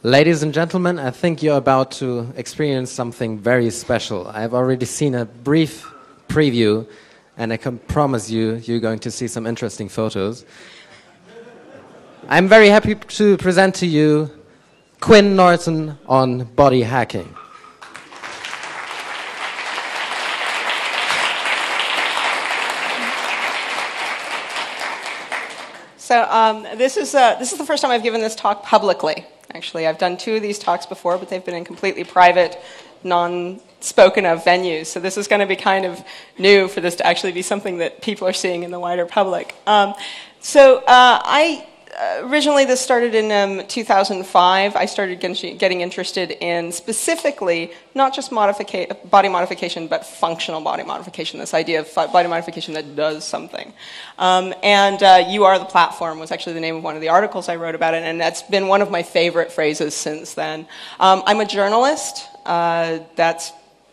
Ladies and gentlemen, I think you're about to experience something very special. I've already seen a brief preview, and I can promise you, you're going to see some interesting photos. I'm very happy to present to you Quinn Norton on body hacking. So this is the first time I've given this talk publicly. Actually, I've done 2 of these talks before, but they've been in completely private, non-spoken of venues. So this is going to be kind of new for this to actually be something that people are seeing in the wider public. Originally, this started in 2005. I started getting interested in specifically not just body modification, but functional body modification, this idea of body modification that does something. You Are the Platform was actually the name of one of the articles I wrote about it, and that's been one of my favorite phrases since then. I'm a journalist. That's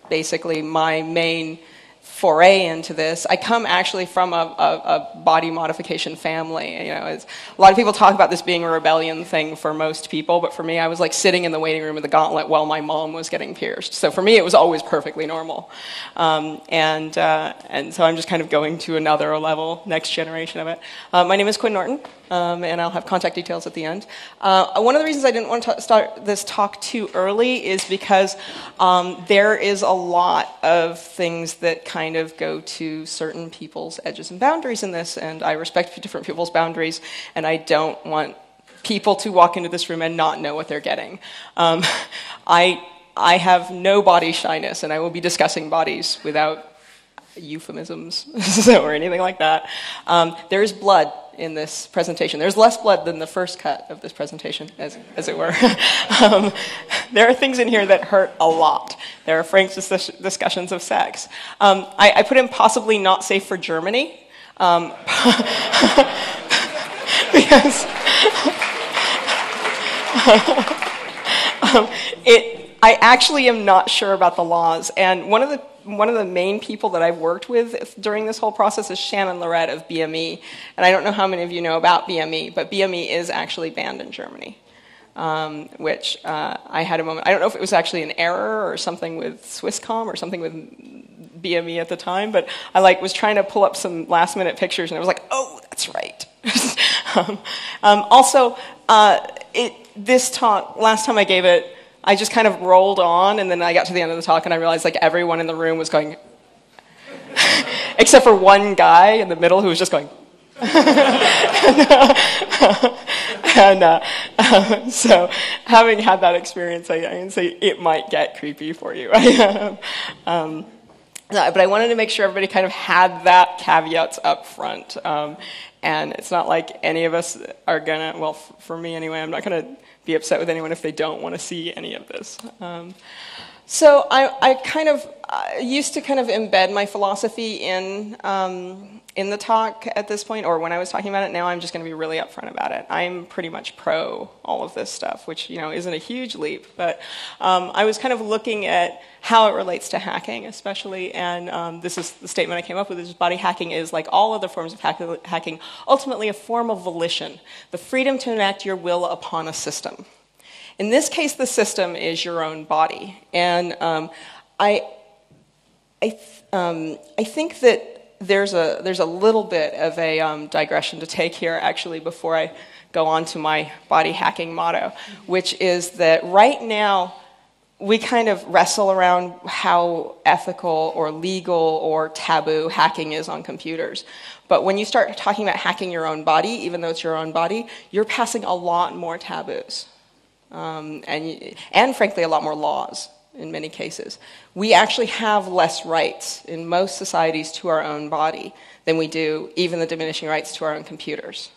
basically my main foray into this. I come actually from a body modification family. You know, a lot of people talk about this being a rebellion thing for most people, but for me, I was like sitting in the waiting room of the Gauntlet while my mom was getting pierced. So for me, it was always perfectly normal. And so I'm just kind of going to another level, next generation of it. My name is Quinn Norton, and I'll have contact details at the end. One of the reasons I didn't want to start this talk too early is because there is a lot of things that kind of go to certain people's edges and boundaries in this, and I respect different people's boundaries, and I don't want people to walk into this room and not know what they're getting. I have no body shyness, and I will be discussing bodies without euphemisms or anything like that. There is blood in this presentation. There's less blood than the first cut of this presentation, as it were. There are things in here that hurt a lot. There are frank discussions of sex. I put in possibly not safe for Germany. Because I actually am not sure about the laws, and one of the main people that I've worked with during this whole process is Shannon Lorette of BME, and I don't know how many of you know about BME, but BME is actually banned in Germany, which I had a moment. I don't know if it was actually an error or something with Swisscom or something with BME at the time, but I was trying to pull up some last-minute pictures, and I was like, oh, that's right. This talk, last time I gave it, I just kind of rolled on, and then I got to the end of the talk, and I realized everyone in the room was going, except for one guy in the middle who was just going. So having had that experience, I can say it might get creepy for you. But I wanted to make sure everybody kind of had that caveats up front. And it's not like any of us are going to, well, for me anyway, I'm not going to be upset with anyone if they don't want to see any of this. So I kind of used to kind of embed my philosophy in the talk at this point, or when I was talking about it. Now I'm just going to be really upfront about it. I'm pretty much pro all of this stuff, which isn't a huge leap, but I was kind of looking at how it relates to hacking, especially, and this is the statement I came up with: is body hacking is, like all other forms of hacking, ultimately a form of volition, the freedom to enact your will upon a system. In this case, the system is your own body, and I think that there's a little bit of a digression to take here, actually, before I go on to my body hacking motto, which is that right now we kind of wrestle around how ethical or legal or taboo hacking is on computers. But when you start talking about hacking your own body, even though it's your own body, you're passing a lot more taboos. And frankly, a lot more laws in many cases. We actually have less rights in most societies to our own body than we do even the diminishing rights to our own computers.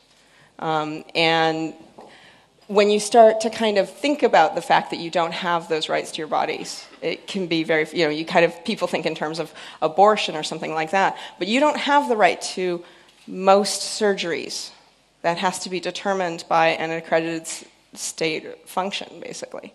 And when you start to kind of think about the fact that you don't have those rights to your bodies, it can be very, you kind of, people think in terms of abortion or something like that, but you don't have the right to most surgeries. That has to be determined by an accredited state function, basically.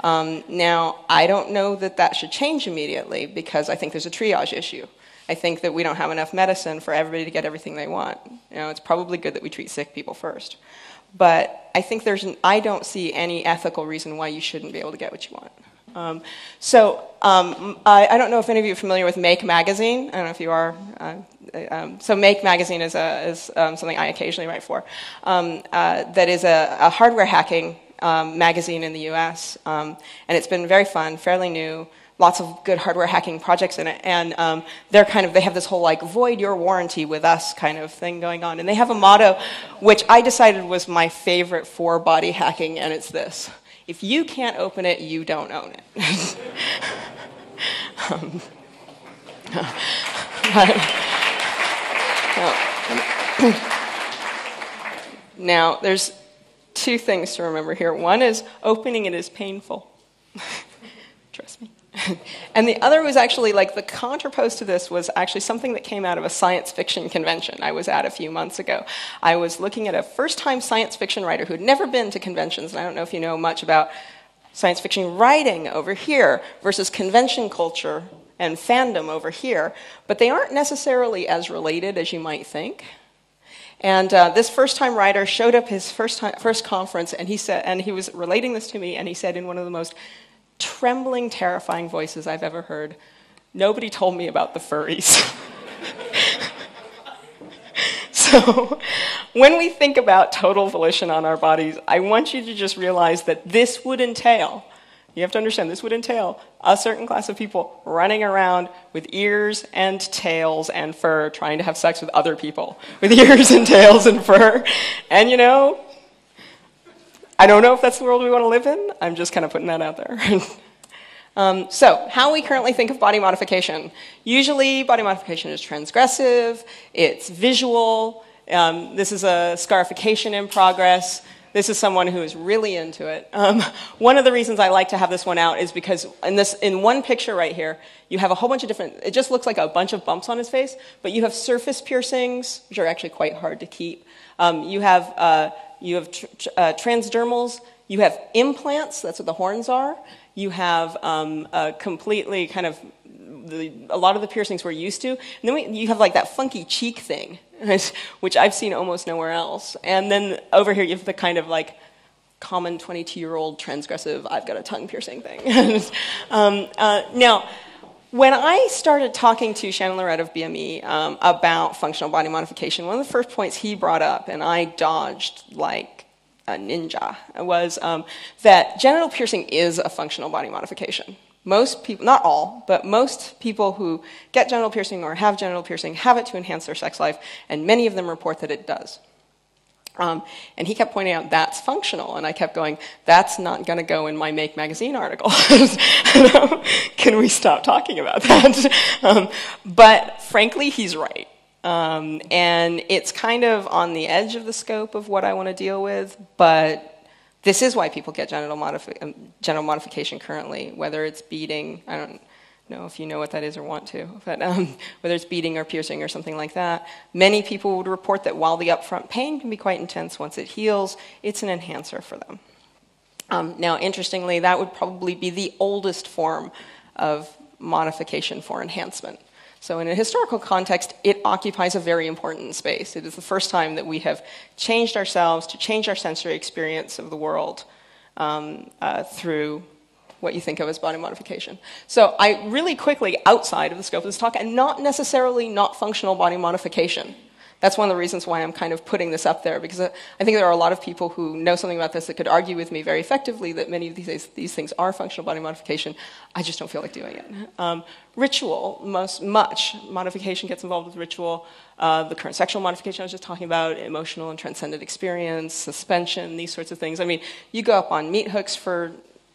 Now, I don't know that that should change immediately, because I think there's a triage issue. I think that we don't have enough medicine for everybody to get everything they want. It's probably good that we treat sick people first. but I think I don't see any ethical reason why you shouldn't be able to get what you want. I don't know if any of you are familiar with Make magazine. I don't know if you are. So Make magazine is something I occasionally write for. That is a hardware hacking magazine in the U.S. And it's been very fun, fairly new. Lots of good hardware hacking projects in it, and they have this whole like void your warranty with us kind of thing going on. And they have a motto, which I decided was my favorite for body hacking, and it's this: if you can't open it, you don't own it. Now, there's two things to remember here. One is opening it is painful. Trust me. And the other was actually, like, the contrapost to this was actually something that came out of a science fiction convention I was at a few months ago. I was looking at a first-time science fiction writer who had never been to conventions, and I don't know if you know much about science fiction writing over here versus convention culture and fandom over here, but they aren't necessarily as related as you might think. And this first-time writer showed up his first conference, and he was relating this to me, and he said in one of the most trembling, terrifying voices I've ever heard, "Nobody told me about the furries." So when we think about total volition on our bodies, I want you to just realize that this would entail, you have to understand, this would entail a certain class of people running around with ears and tails and fur, trying to have sex with other people with ears and tails and fur. And you know, I don't know if that's the world we want to live in. I'm just kind of putting that out there. So, how we currently think of body modification. Usually, body modification is transgressive, it's visual, this is a scarification in progress, this is someone who is really into it. One of the reasons I like to have this one out is because in one picture right here, you have a whole bunch of different, it just looks like a bunch of bumps on his face, but you have surface piercings, which are actually quite hard to keep. You have transdermals, you have implants, that's what the horns are. You have completely kind of, a lot of the piercings we're used to. And then you have like that funky cheek thing, which I've seen almost nowhere else. And then over here you have the kind of like common 22-year-old transgressive, I've got a tongue piercing thing. Now, when I started talking to Shannon Lorette of BME about functional body modification, one of the first points he brought up, and I dodged like a ninja, was that genital piercing is a functional body modification. Most people, not all, but most people who get genital piercing or have genital piercing have it to enhance their sex life, and many of them report that it does. And he kept pointing out that's functional, and I kept going, that's not going to go in my Make magazine article. Can we stop talking about that? But frankly, he's right. And it's kind of on the edge of the scope of what I want to deal with, but this is why people get genital modification currently, whether it's beading, I don't know if you know what that is or want to, but whether it's beading or piercing or something like that. Many people would report that while the upfront pain can be quite intense, once it heals, it's an enhancer for them. Now, interestingly, that would probably be the oldest form of modification for enhancement. So in a historical context, it occupies a very important space. It is the first time that we have changed ourselves to change our sensory experience of the world through what you think of as body modification. So I really quickly, outside of the scope of this talk, and not necessarily not functional body modification. That's one of the reasons why I'm kind of putting this up there, because I think there are a lot of people who know something about this that could argue with me very effectively that many of these things are functional body modification. I just don't feel like doing it. Ritual, much modification gets involved with ritual. The current sexual modification I was just talking about, emotional and transcendent experience, suspension, these sorts of things. I mean, you go up on meat hooks for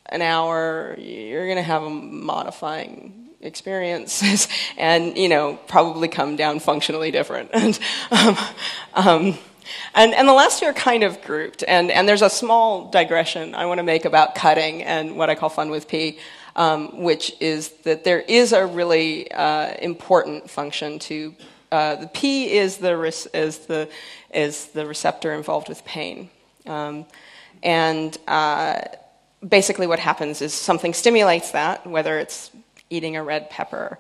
an hour, you're going to have a modifying experiences and, you know, probably come down functionally different. And the last two are kind of grouped. And there's a small digression I want to make about cutting and what I call fun with pee, which is that there is a really important function to the pee is the receptor involved with pain. Basically what happens is something stimulates that, whether it's eating a red pepper,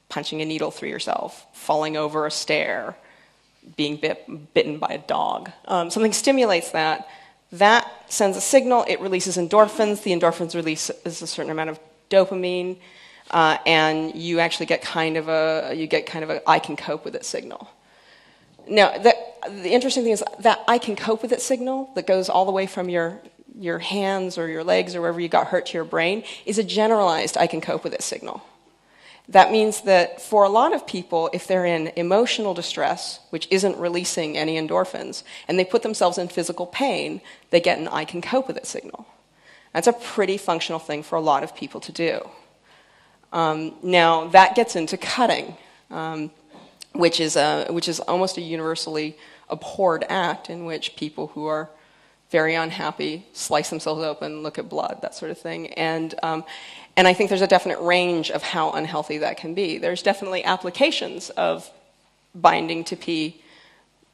punching a needle through yourself, falling over a stair, being bitten by a dog. Something stimulates that, That sends a signal. It releases endorphins. The endorphins release a certain amount of dopamine, and you actually get kind of a I can cope with it signal. Now, the interesting thing is that I can cope with it signal that goes all the way from your hands or your legs or wherever you got hurt to your brain is a generalized I can cope with it signal. That means that for a lot of people, if they're in emotional distress, which isn't releasing any endorphins, and they put themselves in physical pain, they get an I can cope with it signal. That's a pretty functional thing for a lot of people to do. Now, that gets into cutting, which is almost a universally abhorred act in which people who are very unhappy slice themselves open, look at blood, that sort of thing. And I think there's a definite range of how unhealthy that can be. There's definitely applications of binding to pee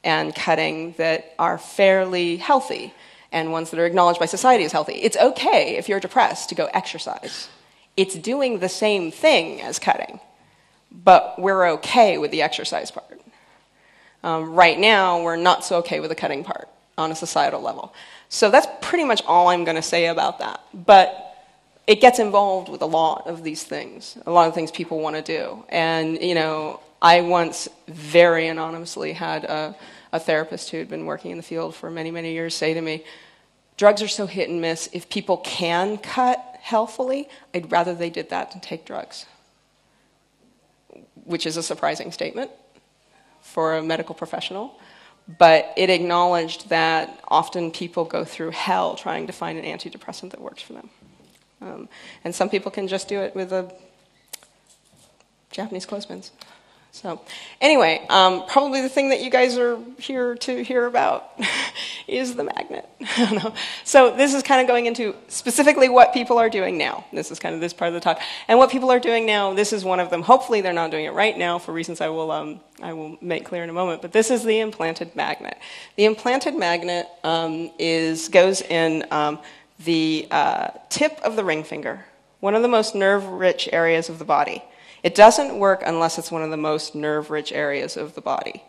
and cutting that are fairly healthy and ones that are acknowledged by society as healthy. It's okay if you're depressed to go exercise. It's doing the same thing as cutting, but we're okay with the exercise part. Right now, we're not so okay with the cutting part on a societal level. So that's pretty much all I'm going to say about that. But it gets involved with a lot of these things, a lot of things people want to do. And, I once very anonymously had a therapist who had been working in the field for many, many years say to me, drugs are so hit and miss. If people can cut healthfully, I'd rather they did that than take drugs. Which is a surprising statement for a medical professional. But it acknowledged that often people go through hell trying to find an antidepressant that works for them. And some people can just do it with a Japanese clothespins. So anyway, probably the thing that you guys are here to hear about is the magnet. So this is kind of going into specifically what people are doing now. This is kind of this part of the talk. And what people are doing now, this is one of them. Hopefully they're not doing it right now for reasons I will make clear in a moment. But this is the implanted magnet. The implanted magnet goes in the tip of the ring finger, one of the most nerve-rich areas of the body. It doesn't work unless it's one of the most nerve-rich areas of the body.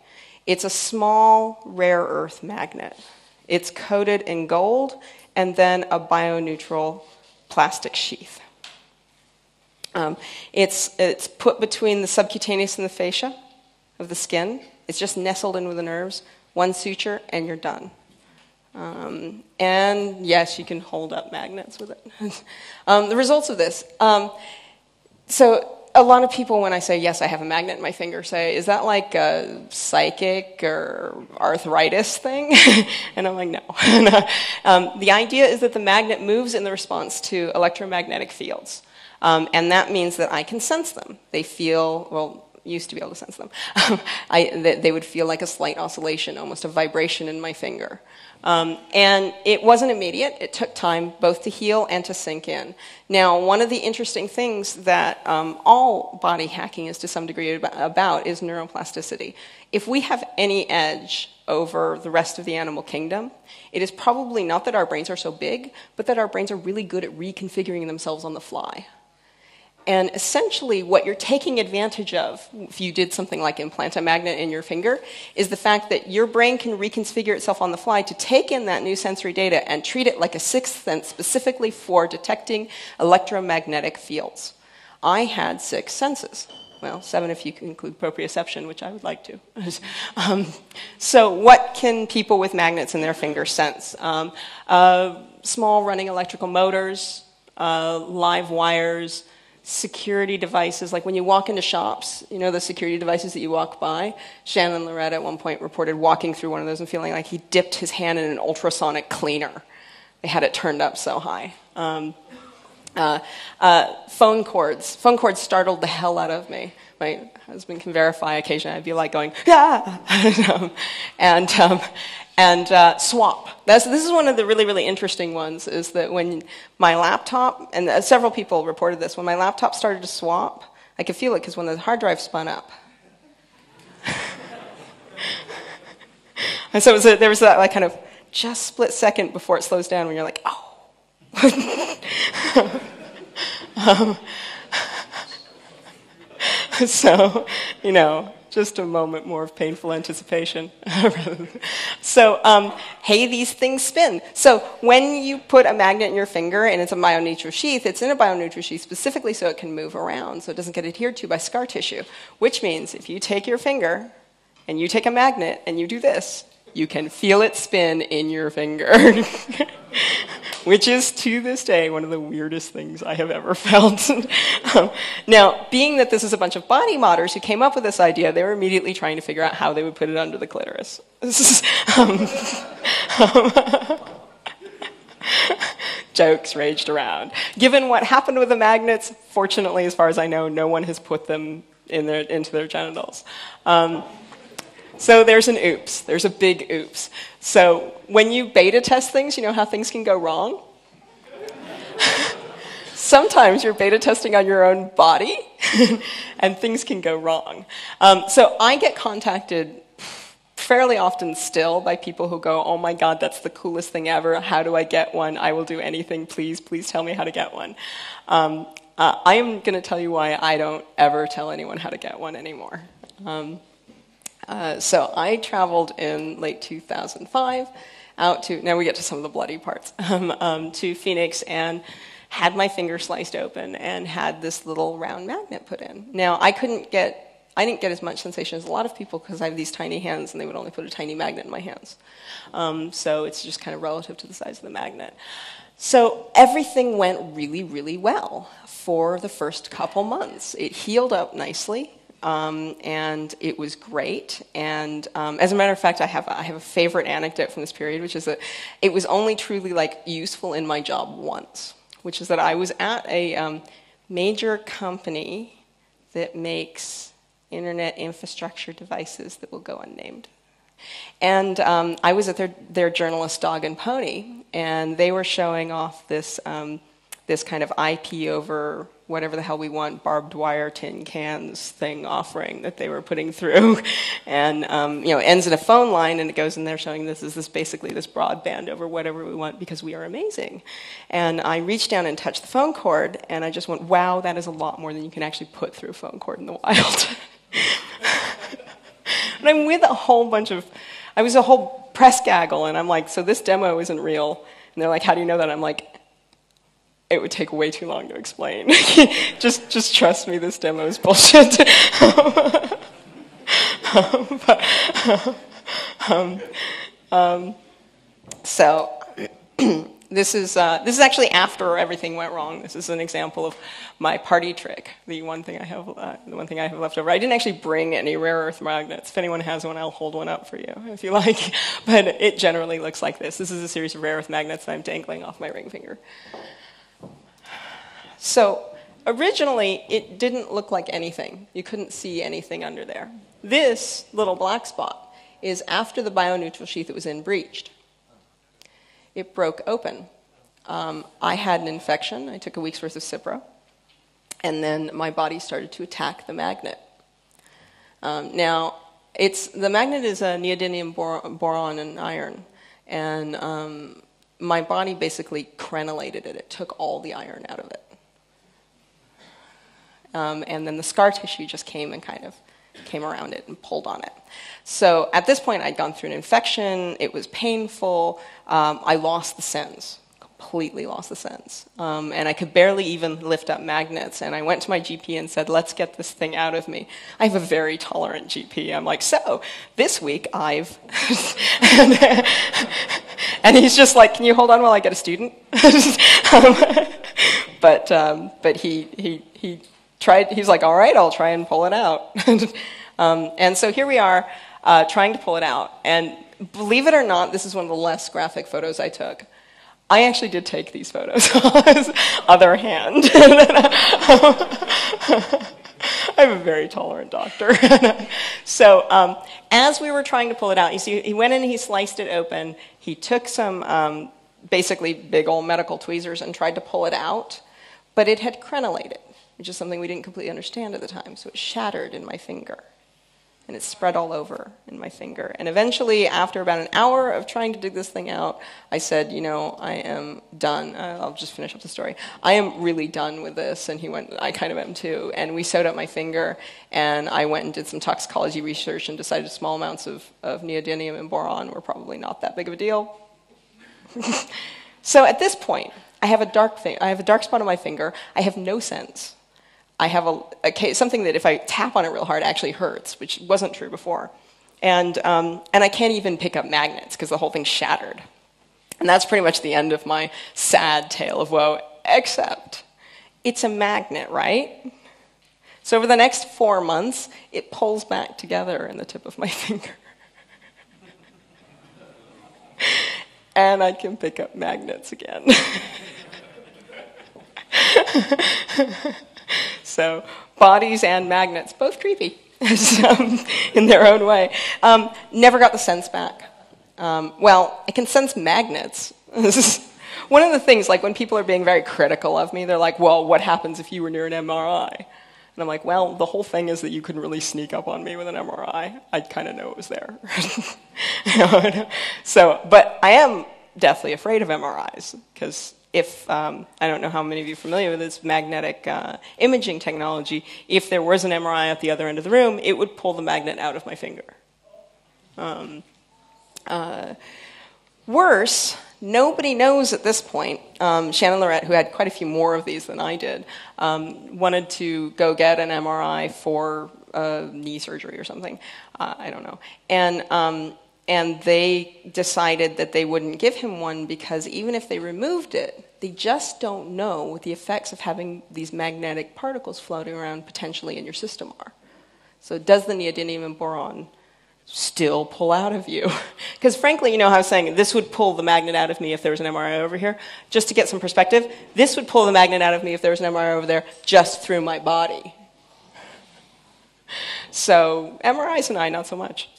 It's a small, rare earth magnet. It's coated in gold and then a bio-neutral plastic sheath. It's put between the subcutaneous and the fascia of the skin. It's just nestled in with the nerves, one suture, and you're done. And yes, you can hold up magnets with it. The results of this. So a lot of people, when I say, yes, I have a magnet in my finger, say, is that like a psychic or arthritis thing? And I'm like, no. The idea is that the magnet moves in the response to electromagnetic fields. And that means that I can sense them. They feel, well, used to be able to sense them. They would feel like a slight oscillation, almost a vibration in my finger. And it wasn't immediate. It took time both to heal and to sink in. Now, one of the interesting things that all body hacking is to some degree about is neuroplasticity. If we have any edge over the rest of the animal kingdom, it is probably not that our brains are so big, but that our brains are really good at reconfiguring themselves on the fly. And essentially what you're taking advantage of, if you did something like implant a magnet in your finger, is the fact that your brain can reconfigure itself on the fly to take in that new sensory data and treat it like a sixth sense specifically for detecting electromagnetic fields. I had 6 senses. Well, 7 if you include proprioception, which I would like to. So what can people with magnets in their fingers sense? Small running electrical motors, live wires, security devices, like when you walk into shops, you know the security devices that you walk by? Shannon Loretta at one point reported walking through one of those and feeling like he dipped his hand in an ultrasonic cleaner. They had it turned up so high. Phone cords. Phone cords startled the hell out of me. My husband can verify occasionally I'd be like going, ah! And swap. This is one of the really, really interesting ones, is that when my laptop, and several people reported this, when my laptop started to swap, I could feel it because when the hard drive spun up. And so there was that like kind of just split second before it slows down when you're like, oh. So, just a moment more of painful anticipation. So, hey, these things spin. So when you put a magnet in your finger and it's a bioneutral sheath, it's in a bioneutral sheath specifically so it can move around, so it doesn't get adhered to by scar tissue, which means if you take your finger and you take a magnet and you do this, you can feel it spin in your finger, which is, to this day, one of the weirdest things I have ever felt. Now, being that this is a bunch of body modders who came up with this idea, they were immediately trying to figure out how they would put it under the clitoris. Jokes raged around. Given what happened with the magnets, fortunately, as far as I know, no one has put them into their genitals. So there's an oops. There's a big oops. So when you beta test things, you know how things can go wrong? Sometimes you're beta testing on your own body, and things can go wrong. So I get contacted fairly often still by people who go, oh my God, that's the coolest thing ever. How do I get one? I will do anything. Please tell me how to get one. I am going to tell you why I don't ever tell anyone how to get one anymore. So I traveled in late 2005 out to, now we get to some of the bloody parts, to Phoenix and had my finger sliced open and had this little round magnet put in. Now I didn't get as much sensation as a lot of people because I have these tiny hands and they would only put a tiny magnet in my hands. So it's just kind of relative to the size of the magnet. So everything went really, really well for the first couple months. It healed up nicely. And it was great. And as a matter of fact, I have a favorite anecdote from this period, which is that it was only truly useful in my job once, which is that I was at a major company that makes internet infrastructure devices that will go unnamed. And I was at their journalist Dog and Pony, and they were showing off this this kind of IP over whatever the hell we want, barbed wire tin cans thing offering that they were putting through. And, it ends in a phone line, and it goes in there showing basically this broadband over whatever we want because we are amazing. And I reached down and touched the phone cord, and I just went, wow, that is a lot more than you can actually put through a phone cord in the wild. And I'm with I was a whole press gaggle, and I'm like, so this demo isn't real. And they're like, how do you know that? I'm like, it would take way too long to explain. just trust me, this demo is bullshit. So this is actually after everything went wrong. This is an example of my party trick. The one thing I have left over. I didn't actually bring any rare earth magnets. If anyone has one, I'll hold one up for you if you like. But it generally looks like this. This is a series of rare earth magnets that I'm dangling off my ring finger. So originally, it didn't look like anything. You couldn't see anything under there. This little black spot is after the bioneutral sheath it was in breached. It broke open. I had an infection. I took a week's worth of Cipro. And then my body started to attack the magnet. Now, the magnet is a neodymium boron and iron. And my body basically crenellated it. It took all the iron out of it. And then the scar tissue just came and kind of came around it and pulled on it. So at this point, I'd gone through an infection. It was painful. I lost the sense, completely lost the sense. And I could barely even lift up magnets. And I went to my GP and said, let's get this thing out of me. I have a very tolerant GP. I'm like, so this week I've... and he's just like, can you hold on while I get a student? But he tried. He's like, all right, I'll try and pull it out. And so here we are trying to pull it out. And believe it or not, this is one of the less graphic photos I took. I actually did take these photos on his other hand. I'm a very tolerant doctor. So as we were trying to pull it out, you see, he went in and he sliced it open. He took some basically big old medical tweezers and tried to pull it out, but it had crenellated, which is something we didn't completely understand at the time. So it shattered in my finger. and it spread all over in my finger. And eventually, after about an hour of trying to dig this thing out, I said, you know, I am done. I'll just finish up the story. I am really done with this. And he went, I kind of am too. And we sewed up my finger, and I went and did some toxicology research and decided small amounts of neodymium and boron were probably not that big of a deal. So at this point, I have a dark spot on my finger. I have no sense. I have something that if I tap on it real hard actually hurts, which wasn't true before. And I can't even pick up magnets because the whole thing's shattered. And that's pretty much the end of my sad tale of woe, except it's a magnet, right? So over the next 4 months, it pulls back together in the tip of my finger. And I can pick up magnets again. So bodies and magnets, both creepy in their own way. Never got the sense back. Well, I can sense magnets. This is one of the things, like when people are being very critical of me, they're like, well, what happens if you were near an MRI? And I'm like, well, the whole thing is that you couldn't really sneak up on me with an MRI. I kind of know it was there. But I am deathly afraid of MRIs, because if, I don't know how many of you are familiar with this magnetic imaging technology, if there was an MRI at the other end of the room, it would pull the magnet out of my finger. Worse, nobody knows at this point. Shannon Lorette, who had quite a few more of these than I did, wanted to go get an MRI for knee surgery or something. I don't know. And they decided that they wouldn't give him one because even if they removed it, they just don't know what the effects of having these magnetic particles floating around potentially in your system are. So does the neodymium and boron still pull out of you? Because frankly, you know how I was saying this would pull the magnet out of me if there was an MRI over here? Just to get some perspective, this would pull the magnet out of me if there was an MRI over there just through my body. So MRIs and I, not so much.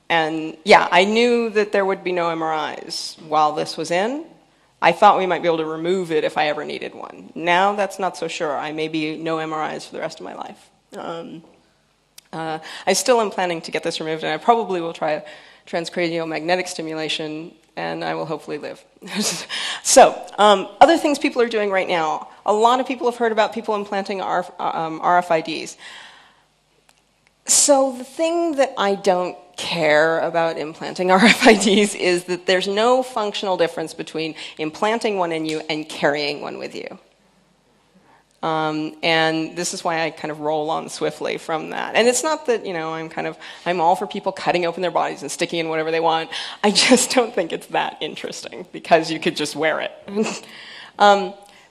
And yeah, I knew that there would be no MRIs while this was in. I thought we might be able to remove it if I ever needed one. Now that's not so sure. I may be no MRIs for the rest of my life. I still am planning to get this removed, and I probably will try transcranial magnetic stimulation, and I will hopefully live. So, other things people are doing right now. A lot of people have heard about people implanting RFIDs. So the thing that I don't care about implanting RFIDs is that there's no functional difference between implanting one in you and carrying one with you. And this is why I kind of roll on swiftly from that. And it's not that, you know, I'm all for people cutting open their bodies and sticking in whatever they want. I just don't think it's that interesting because you could just wear it.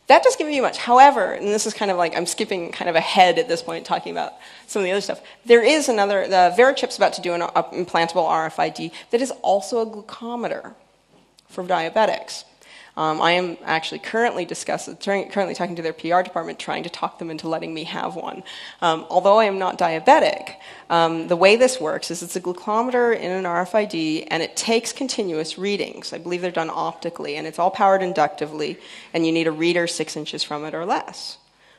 That doesn't give you much. However, and this is kind of like I'm skipping kind of ahead at this point talking about some of the other stuff. There is another, the Verichip's about to do an implantable RFID that is also a glucometer for diabetics. I am actually currently talking to their PR department, trying to talk them into letting me have one. Although I am not diabetic, the way this works is it's a glucometer in an RFID, and it takes continuous readings. I believe they're done optically, and it's all powered inductively, and you need a reader 6 inches from it or less.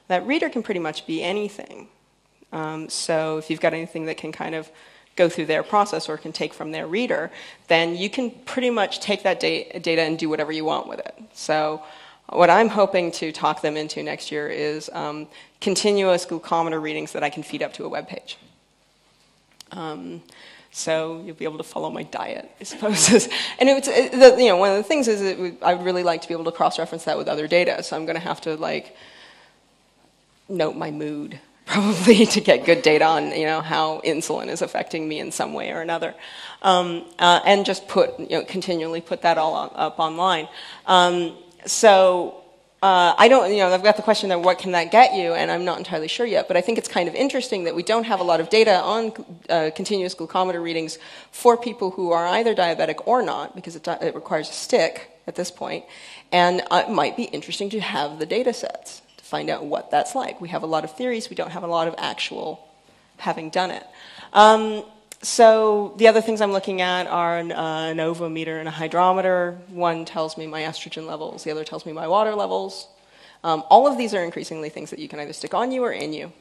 That reader can pretty much be anything. So if you've got anything that can kind of go through their process or can take from their reader, then you can pretty much take that data and do whatever you want with it. So what I'm hoping to talk them into next year is continuous glucometer readings that I can feed up to a web page. So you'll be able to follow my diet, I suppose. And one of the things is that I would really like to be able to cross-reference that with other data. So I'm going to have to note my mood, probably, to get good data on how insulin is affecting me in some way or another, and just continually put that all up online. I don't, I've got the question of what can that get you, and I'm not entirely sure yet. But I think it's kind of interesting that we don't have a lot of data on continuous glucometer readings for people who are either diabetic or not, because it requires a stick at this point, and it might be interesting to have the data sets. Find out what that's like. We have a lot of theories. We don't have a lot of actual having done it. So the other things I'm looking at are an ovometer and a hydrometer. One tells me my estrogen levels. The other tells me my water levels. All of these are increasingly things that you can either stick on you or in you.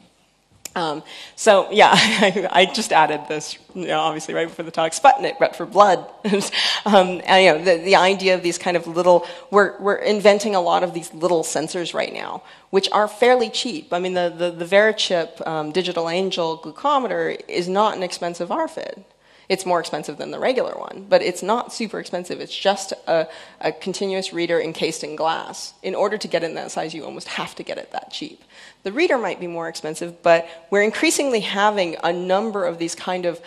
So yeah, I just added this, obviously right before the talk, Sputnik, but for blood. And, the idea of these kind of little, we're inventing a lot of these little sensors right now, which are fairly cheap. I mean, the VeriChip Digital Angel glucometer is not an expensive RFID. It's more expensive than the regular one, but it's not super expensive. It's just a continuous reader encased in glass. In order to get it in that size, you almost have to get it that cheap. The reader might be more expensive, but we're increasingly having a number of these kind of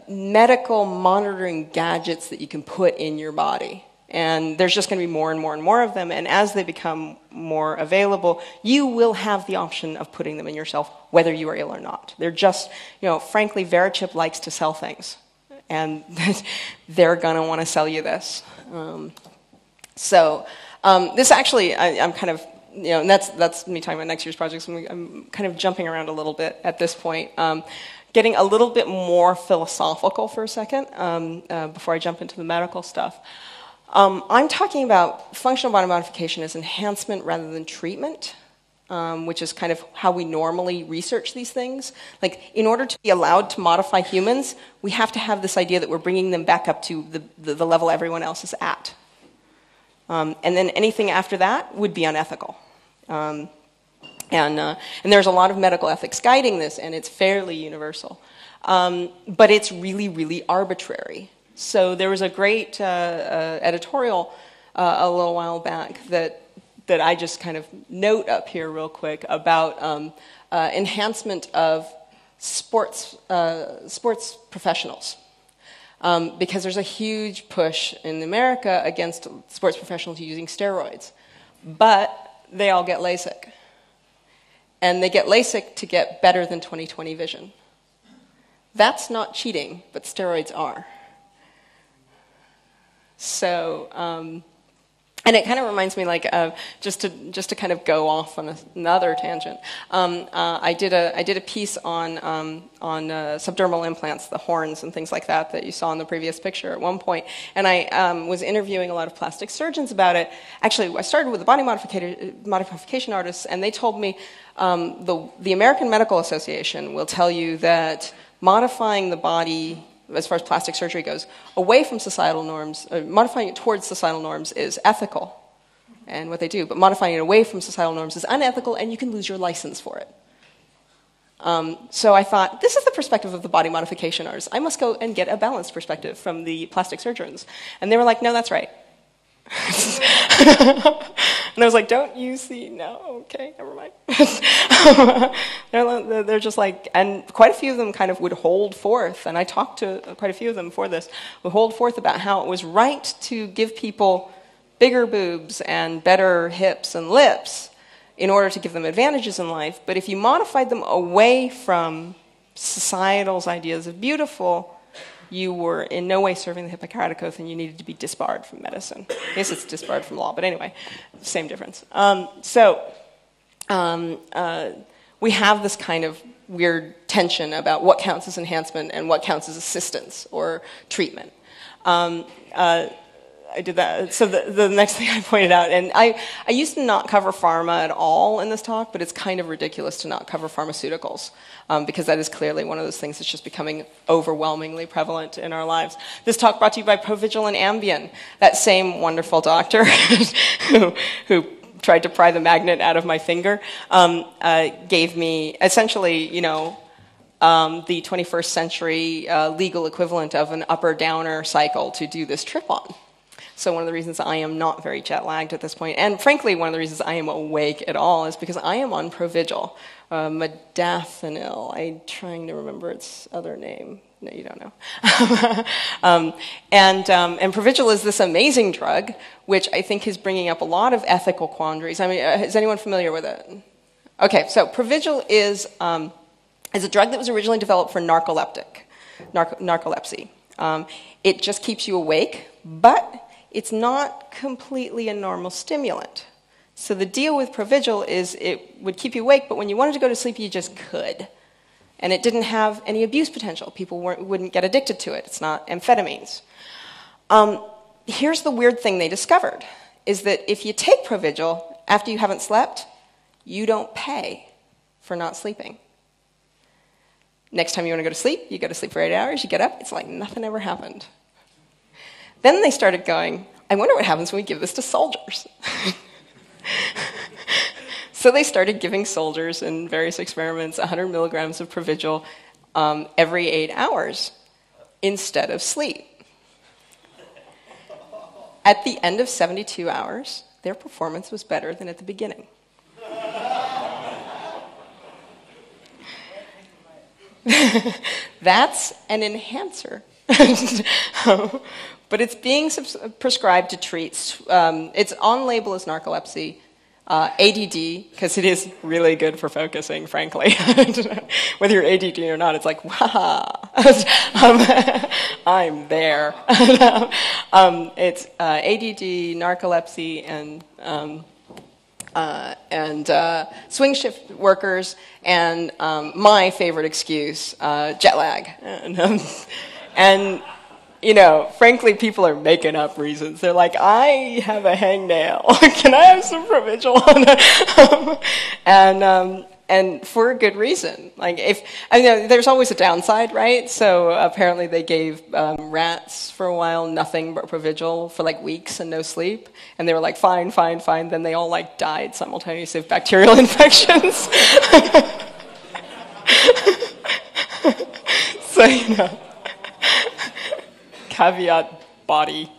medical monitoring gadgets that you can put in your body. And there's just going to be more and more and more of them, and as they become more available, you will have the option of putting them in yourself, whether you are ill or not. They're just, frankly, VeriChip likes to sell things, and they're going to want to sell you this. This actually, I'm kind of, and that's me talking about next year's projects, and I'm kind of jumping around a little bit at this point. Getting a little bit more philosophical for a second before I jump into the medical stuff. I'm talking about functional body modification as enhancement rather than treatment, which is kind of how we normally research these things. Like, in order to be allowed to modify humans, we have to have this idea that we're bringing them back up to the level everyone else is at. And then anything after that would be unethical. And there's a lot of medical ethics guiding this, and it's fairly universal. But it's really, really arbitrary. So there was a great editorial a little while back that I just kind of note up here real quick about enhancement of sports professionals. Because there's a huge push in America against sports professionals using steroids. But they all get LASIK. And they get LASIK to get better than 20/20 vision. That's not cheating, but steroids are. So, and it kind of reminds me, like, just to kind of go off on another tangent. I did a piece on subdermal implants, the horns and things like that you saw in the previous picture at one point, and I was interviewing a lot of plastic surgeons about it. Actually, I started with the body modification artists, and they told me the American Medical Association will tell you that modifying the body, as far as plastic surgery goes, away from societal norms, modifying it towards societal norms is ethical, and what they do, but modifying it away from societal norms is unethical, and you can lose your license for it. So I thought, this is the perspective of the body modification artists. I must go and get a balanced perspective from the plastic surgeons. And they were like, no, that's right. And I was like, don't you see? No, okay, never mind. They're just like, and quite a few of them kind of would hold forth, and I talked to quite a few of them for this, would hold forth about how it was right to give people bigger boobs and better hips and lips in order to give them advantages in life, but if you modified them away from societal's ideas of beautiful, you were in no way serving the Hippocratic Oath, and you needed to be disbarred from medicine. I guess it's disbarred from law, but anyway, same difference. We have this kind of weird tension about what counts as enhancement and what counts as assistance or treatment. I did that. So the next thing I pointed out, and I used to not cover pharma at all in this talk, but it's kind of ridiculous to not cover pharmaceuticals, because that is clearly one of those things that's just becoming overwhelmingly prevalent in our lives. This talk brought to you by Provigil and Ambien, that same wonderful doctor who tried to pry the magnet out of my finger, gave me essentially, the 21st century legal equivalent of an upper-downer cycle to do this trip on. So one of the reasons I am not very jet-lagged at this point, and frankly, one of the reasons I am awake at all, is because I am on Provigil, modafinil. I'm trying to remember its other name. No, you don't know. And Provigil is this amazing drug, which I think is bringing up a lot of ethical quandaries. I mean, is anyone familiar with it? Okay, so Provigil is a drug that was originally developed for narcolepsy. It just keeps you awake, but it's not completely a normal stimulant. So the deal with Provigil is it would keep you awake, but when you wanted to go to sleep, you just could. And it didn't have any abuse potential. People wouldn't get addicted to it. It's not amphetamines. Here's the weird thing they discovered, is that if you take Provigil after you haven't slept, you don't pay for not sleeping. Next time you want to go to sleep, you go to sleep for 8 hours, you get up, it's like nothing ever happened. Then they started going, I wonder what happens when we give this to soldiers. So they started giving soldiers in various experiments 100 milligrams of Provigil every 8 hours instead of sleep. At the end of 72 hours, their performance was better than at the beginning. That's an enhancer. But it's being prescribed to treat, it's on label as narcolepsy, ADD, because it is really good for focusing, frankly. Whether you're ADD or not, it's like, wow, I'm there. It's ADD, narcolepsy, and swing shift workers, and my favorite excuse, jet lag. And you know, frankly, people are making up reasons. They're like, I have a hangnail. Can I have some Provigil? And for a good reason. Like, there's always a downside, right? So apparently they gave rats for a while nothing but Provigil for like weeks and no sleep, and they were like, fine, fine, fine. Then they all like died simultaneously of bacterial infections. So you know. Caveat body.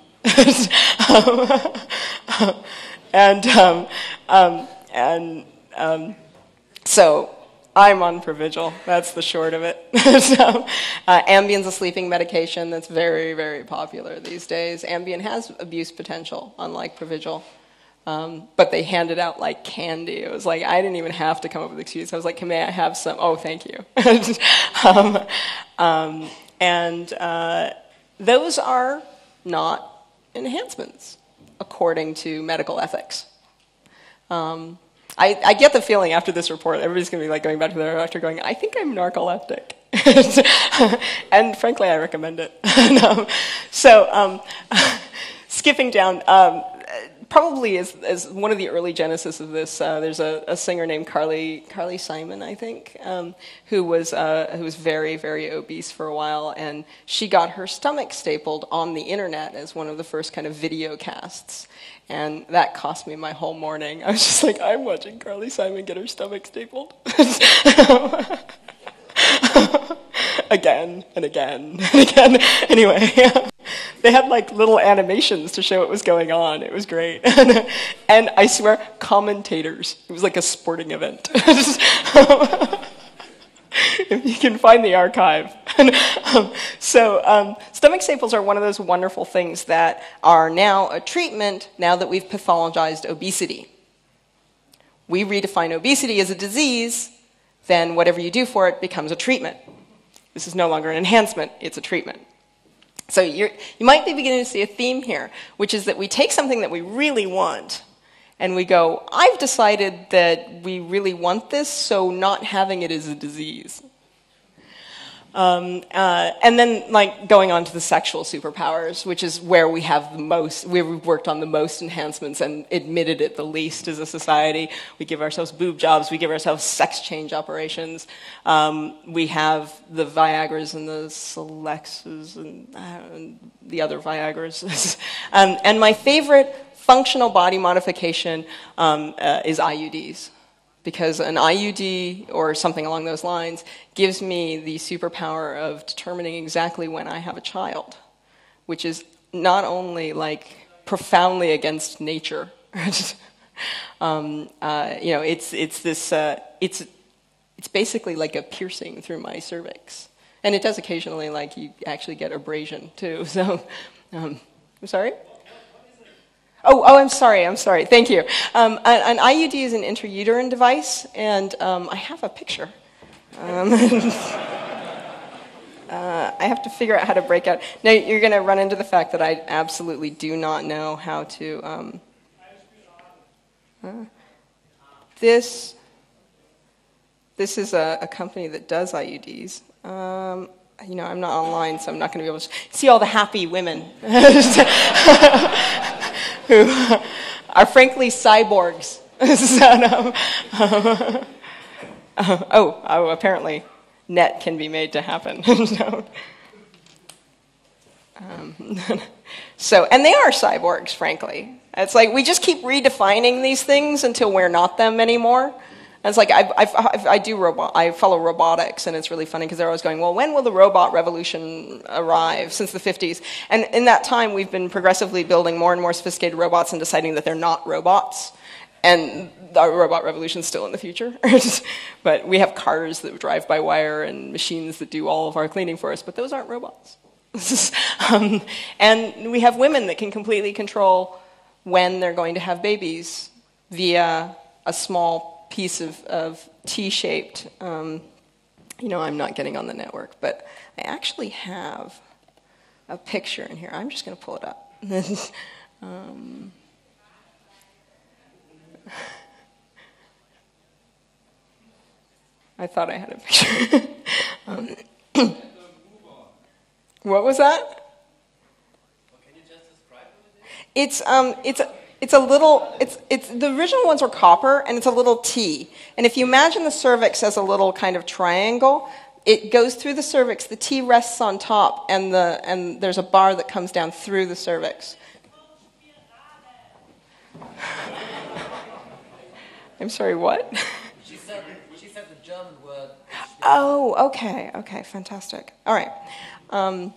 So I'm on Provigil. That's the short of it. Ambien's a sleeping medication that's very, very popular these days. Ambien has abuse potential, unlike Provigil. But they hand it out like candy. It was like, I didn't even have to come up with an excuse. I was like, may I have some? Oh, thank you. Those are not enhancements, according to medical ethics. I get the feeling after this report, everybody's going to be like going back to their doctor going, I think I'm narcoleptic. And frankly, I recommend it. Skipping down, probably as one of the early genesis of this, there's a singer named Carly Simon, I think, who was very, very obese for a while, and she got her stomach stapled on the internet as one of the first kind of video casts, and that cost me my whole morning. I was just like, I'm watching Carly Simon get her stomach stapled. Again and again and again. Anyway, they had like little animations to show what was going on. It was great. And I swear, commentators. It was like a sporting event. If you can find the archive. Stomach staples are one of those wonderful things that are now a treatment now that we've pathologized obesity. We redefine obesity as a disease, then whatever you do for it becomes a treatment. This is no longer an enhancement, it's a treatment. So you might be beginning to see a theme here, which is that we take something that we really want, and we go, I've decided that we really want this, so not having it is a disease. And then, like, going on to the sexual superpowers, which is where we have the most, where we've worked on the most enhancements and admitted it the least as a society. We give ourselves boob jobs, we give ourselves sex change operations. We have the Viagras and the Selexes and the other Viagras. And my favorite functional body modification is IUDs. Because an IUD or something along those lines gives me the superpower of determining exactly when I have a child, which is not only like profoundly against nature. It's basically like a piercing through my cervix, and it does occasionally like you actually get abrasion too. So, I'm sorry. Oh, I'm sorry. Thank you. An IUD is an intrauterine device, and I have a picture. I have to figure out how to break out. Now, you're going to run into the fact that I absolutely do not know how to... This is a company that does IUDs. I'm not online, so I'm not going to be able to see all the happy women. Who are frankly cyborgs. Apparently net can be made to happen. So, and they are cyborgs, frankly. It's like we just keep redefining these things until we're not them anymore. And it's like I follow robotics, and it's really funny because they're always going, well, when will the robot revolution arrive? Since the 50s. And in that time, we've been progressively building more and more sophisticated robots and deciding that they're not robots. And the robot revolution's still in the future. But we have cars that drive by wire and machines that do all of our cleaning for us, but those aren't robots. And we have women that can completely control when they're going to have babies via a small piece of T-shaped, I'm not getting on the network, but I actually have a picture in here. I'm just going to pull it up. I thought I had a picture. What was that? Can you just describe what it is? It's the original ones were copper, and it's a little T. And if you imagine the cervix as a little kind of triangle, it goes through the cervix. The T rests on top, and there's a bar that comes down through the cervix. I'm sorry, what? She said the German word. Oh, okay, fantastic. All right. I'll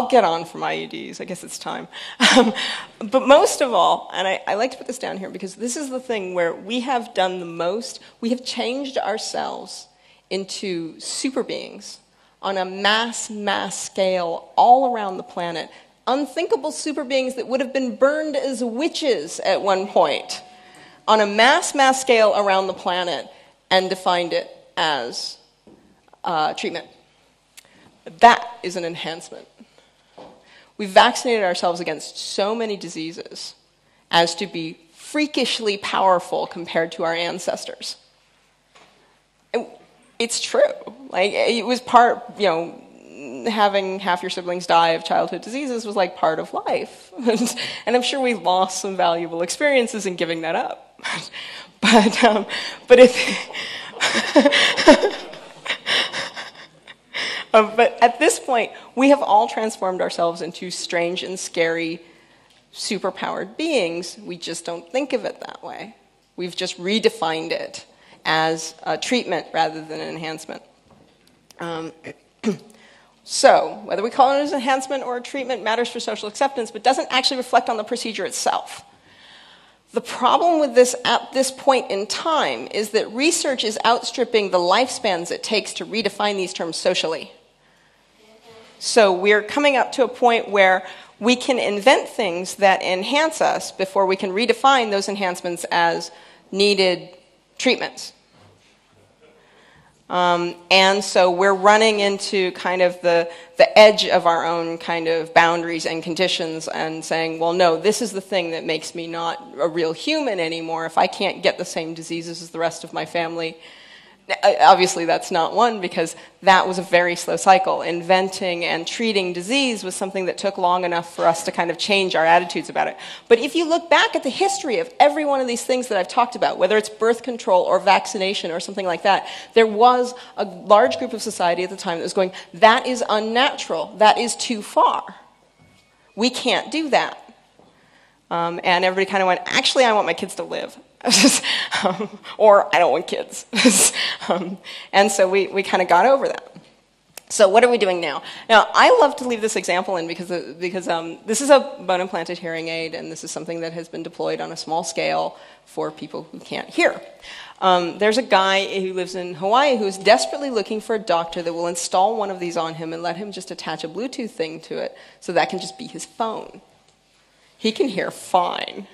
get on from IUDs. I guess it's time. But most of all, and I like to put this down here because this is the thing where we have done the most. We have changed ourselves into super beings on a mass scale all around the planet. Unthinkable super beings that would have been burned as witches at one point on a mass scale around the planet and defined it as treatment. That is an enhancement. We've vaccinated ourselves against so many diseases as to be freakishly powerful compared to our ancestors. It's true. Like, it was part, having half your siblings die of childhood diseases was like part of life. And I'm sure we lost some valuable experiences in giving that up. But at this point, we have all transformed ourselves into strange and scary, superpowered beings. We just don't think of it that way. We've just redefined it as a treatment rather than an enhancement. So, whether we call it an enhancement or a treatment matters for social acceptance, but doesn't actually reflect on the procedure itself. The problem with this at this point in time is that research is outstripping the lifespans it takes to redefine these terms socially. So we're coming up to a point where we can invent things that enhance us before we can redefine those enhancements as needed treatments. And so we're running into kind of the edge of our own kind of boundaries and conditions and saying, well, no, this is the thing that makes me not a real human anymore. If I can't get the same diseases as the rest of my family, obviously that's not one, because that was a very slow cycle. Inventing and treating disease was something that took long enough for us to kind of change our attitudes about it. But if you look back at the history of every one of these things that I've talked about, whether it's birth control or vaccination or something like that, there was a large group of society at the time that was going, that is unnatural, that is too far. We can't do that. And everybody kind of went, actually, I want my kids to live. Or I don't want kids. And so we kind of got over that. So what are we doing now? Now, I love to leave this example in because this is a bone-implanted hearing aid, and this is something that has been deployed on a small scale for people who can't hear. There's a guy who lives in Hawaii who is desperately looking for a doctor that will install one of these on him and let him just attach a Bluetooth thing to it so that can just be his phone. He can hear fine.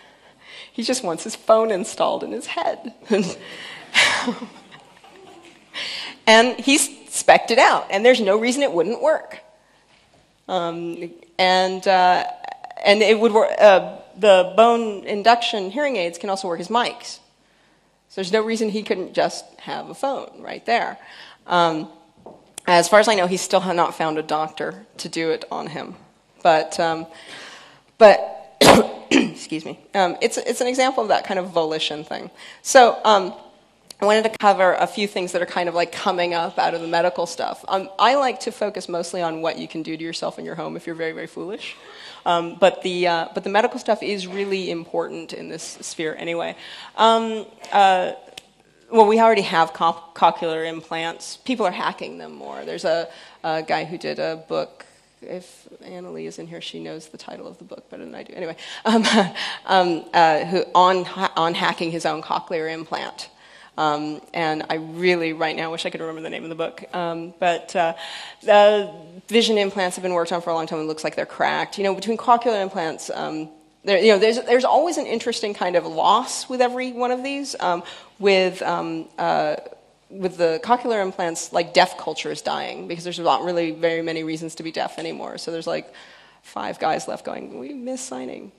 He just wants his phone installed in his head. And he's spec'd it out, and there's no reason it wouldn't work. And it would work. The bone induction hearing aids can also work as mics. So there's no reason he couldn't just have a phone right there. As far as I know, he's still not found a doctor to do it on him. But excuse me. It's an example of that kind of volition thing. So I wanted to cover a few things that are kind of like coming up out of the medical stuff. I like to focus mostly on what you can do to yourself in your home if you're very, very foolish. But the medical stuff is really important in this sphere anyway. Well, we already have cochlear implants. People are hacking them more. There's a guy who did a book. If Annalie is in here, she knows the title of the book better than I do. Anyway, who on hacking his own cochlear implant. And I really, right now, wish I could remember the name of the book. But vision implants have been worked on for a long time. It looks like they're cracked. You know, between cochlear implants, there's always an interesting kind of loss with every one of these. With the cochlear implants, like deaf culture is dying because there's not really very many reasons to be deaf anymore. So there's like 5 guys left going, we miss signing.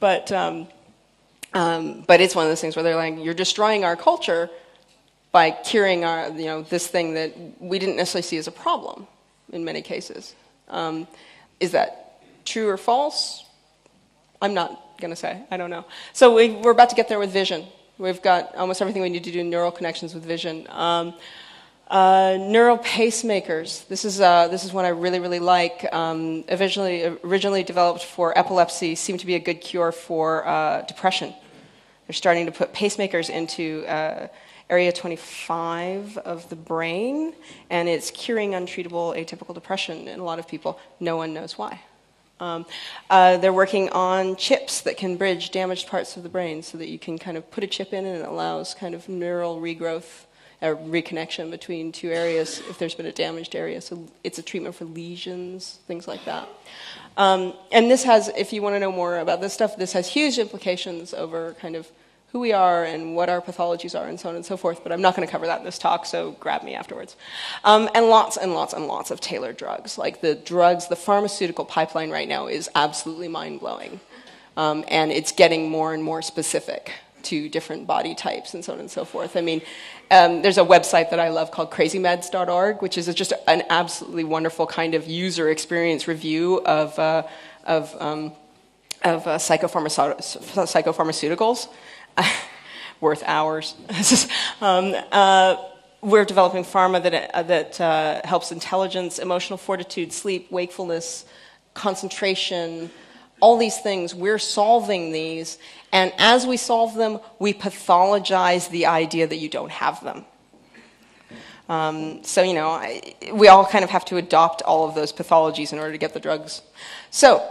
But it's one of those things where they're like, you're destroying our culture by curing our, this thing that we didn't necessarily see as a problem in many cases. Is that true or false? I'm not going to say. I don't know. So we're about to get there with vision. We've got almost everything we need to do neural connections with vision. Neural pacemakers. This is one I really, really like. Originally developed for epilepsy, seem to be a good cure for depression. They're starting to put pacemakers into area 25 of the brain, and it's curing untreatable atypical depression in a lot of people. No one knows why. They're working on chips that can bridge damaged parts of the brain so that you can kind of put a chip in and it allows kind of neural regrowth or reconnection between 2 areas if there's been a damaged area. So it's a treatment for lesions, things like that. And this has, if you want to know more about this stuff, this has huge implications over kind of who we are and what our pathologies are and so on and so forth, but I'm not going to cover that in this talk, so grab me afterwards. And lots and lots and lots of tailored drugs. Like the pharmaceutical pipeline right now is absolutely mind-blowing. And it's getting more and more specific to different body types and so on and so forth. I mean, there's a website that I love called crazymeds.org, which is just an absolutely wonderful kind of user experience review of psychopharmaceuticals. Worth hours. We're developing pharma that helps intelligence, emotional fortitude, sleep, wakefulness, concentration, all these things. We're solving these, and as we solve them, we pathologize the idea that you don't have them. We all kind of have to adopt all of those pathologies in order to get the drugs. So,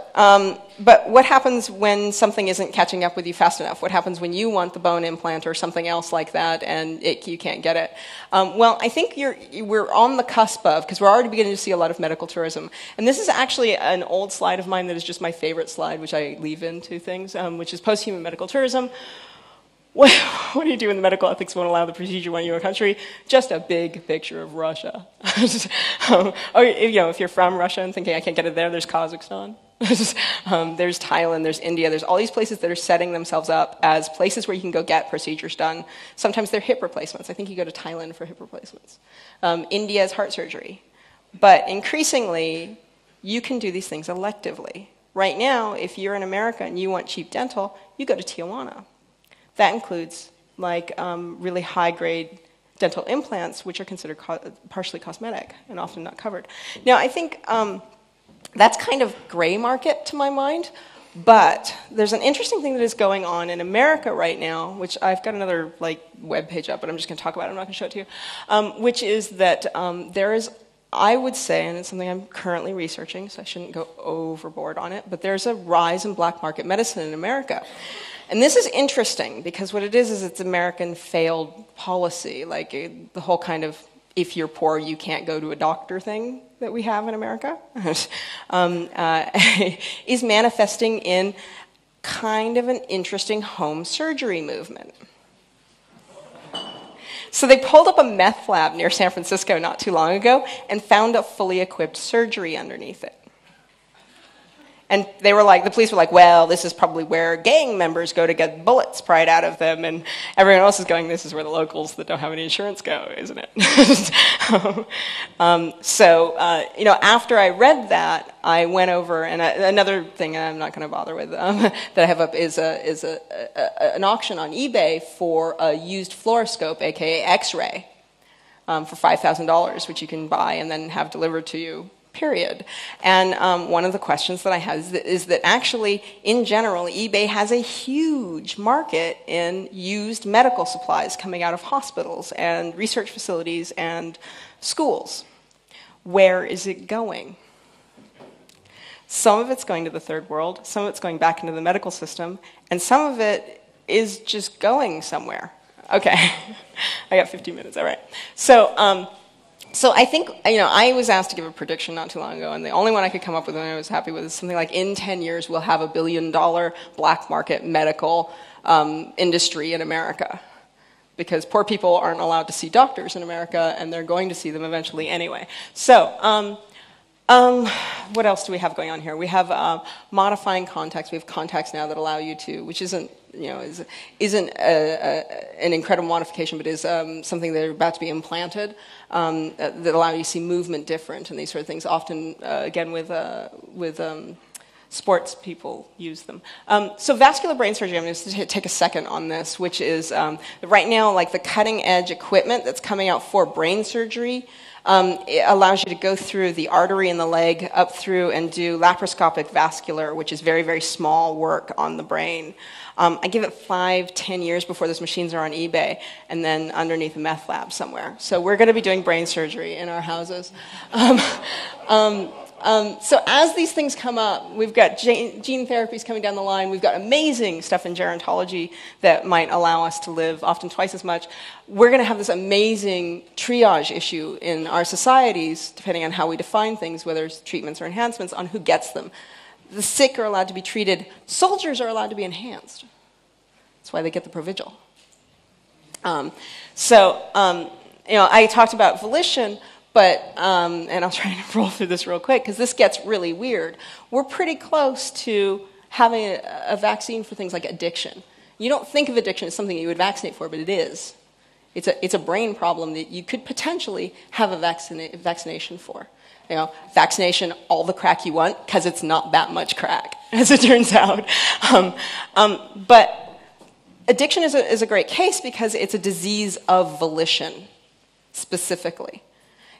but what happens when something isn't catching up with you fast enough? What happens when you want the bone implant or something else like that and you can't get it? Well, I think we're on the cusp of, because we're already beginning to see a lot of medical tourism. And this is actually an old slide of mine that is just my favorite slide, which I leave into things, which is post-human medical tourism. What do you do when the medical ethics won't allow the procedure when you're in a country? Just a big picture of Russia. If you're from Russia and thinking, I can't get it there, there's Kazakhstan. There's Thailand, there's India, there's all these places that are setting themselves up as places where you can go get procedures done. Sometimes they're hip replacements. I think you go to Thailand for hip replacements. India is heart surgery. But increasingly, you can do these things electively. Right now, if you're in America and you want cheap dental, you go to Tijuana. That includes really high-grade dental implants, which are considered partially cosmetic and often not covered. Now, I think that's kind of gray market to my mind, but there's an interesting thing that is going on in America right now, which I've got another web page up, but I'm just going to talk about it. I'm not going to show it to you, which is that there is, I would say, and it's something I'm currently researching, so I shouldn't go overboard on it, but there's a rise in black market medicine in America. And this is interesting because what it is it's American failed policy, the whole kind of if you're poor, you can't go to a doctor thing that we have in America, is manifesting in kind of an interesting home surgery movement. So they pulled up a meth lab near San Francisco not too long ago and found a fully equipped surgery underneath it. And they were like, the police were like, well, this is probably where gang members go to get bullets pried out of them. And everyone else is going, this is where the locals that don't have any insurance go, isn't it? After I read that, I went over, and another thing I'm not going to bother with that I have up is an auction on eBay for a used fluoroscope, aka X-ray, for $5,000, which you can buy and then have delivered to you, period. And one of the questions that I have is that actually, in general, eBay has a huge market in used medical supplies coming out of hospitals and research facilities and schools. Where is it going? Some of it's going to the third world, some of it's going back into the medical system, and some of it is just going somewhere. Okay, I got 15 minutes, all right. So I think, I was asked to give a prediction not too long ago, and the only one I could come up with and I was happy with is something like, in 10 years, we'll have $1 billion black market medical industry in America. Because poor people aren't allowed to see doctors in America, and they're going to see them eventually anyway. So, what else do we have going on here? We have modifying contacts. We have contacts now that allow you to, which isn't an incredible modification, but is something that are about to be implanted that allow you to see movement different and these sort of things. Often, again, with sports people use them. So vascular brain surgery, I'm going to take a second on this, which is right now, like the cutting edge equipment that's coming out for brain surgery. It allows you to go through the artery in the leg up through and do laparoscopic vascular, which is very, very small work on the brain. I give it 5-10 years before those machines are on eBay and then underneath a meth lab somewhere. So we're going to be doing brain surgery in our houses. So as these things come up, we've got gene therapies coming down the line. We've got amazing stuff in gerontology that might allow us to live often twice as much. We're going to have this amazing triage issue in our societies, depending on how we define things, whether it's treatments or enhancements, on who gets them. The sick are allowed to be treated. Soldiers are allowed to be enhanced. That's why they get the Provigil. I talked about volition. But, and I'll try to roll through this real quick, because this gets really weird. We're pretty close to having a vaccine for things like addiction. You don't think of addiction as something that you would vaccinate for, but it is. It's a brain problem that you could potentially have a vaccination for. Vaccination, all the crack you want, because it's not that much crack, as it turns out. But addiction is a great case because it's a disease of volition, specifically.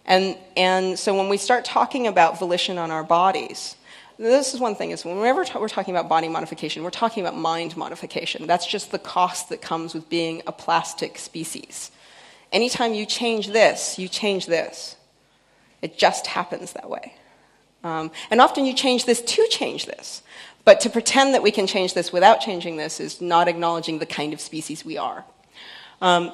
And so when we start talking about volition on our bodies, this is one thing, is whenever we're talking about body modification, we're talking about mind modification. That's just the cost that comes with being a plastic species. Anytime you change this, you change this. It just happens that way. And often you change this to change this. But to pretend that we can change this without changing this is not acknowledging the kind of species we are.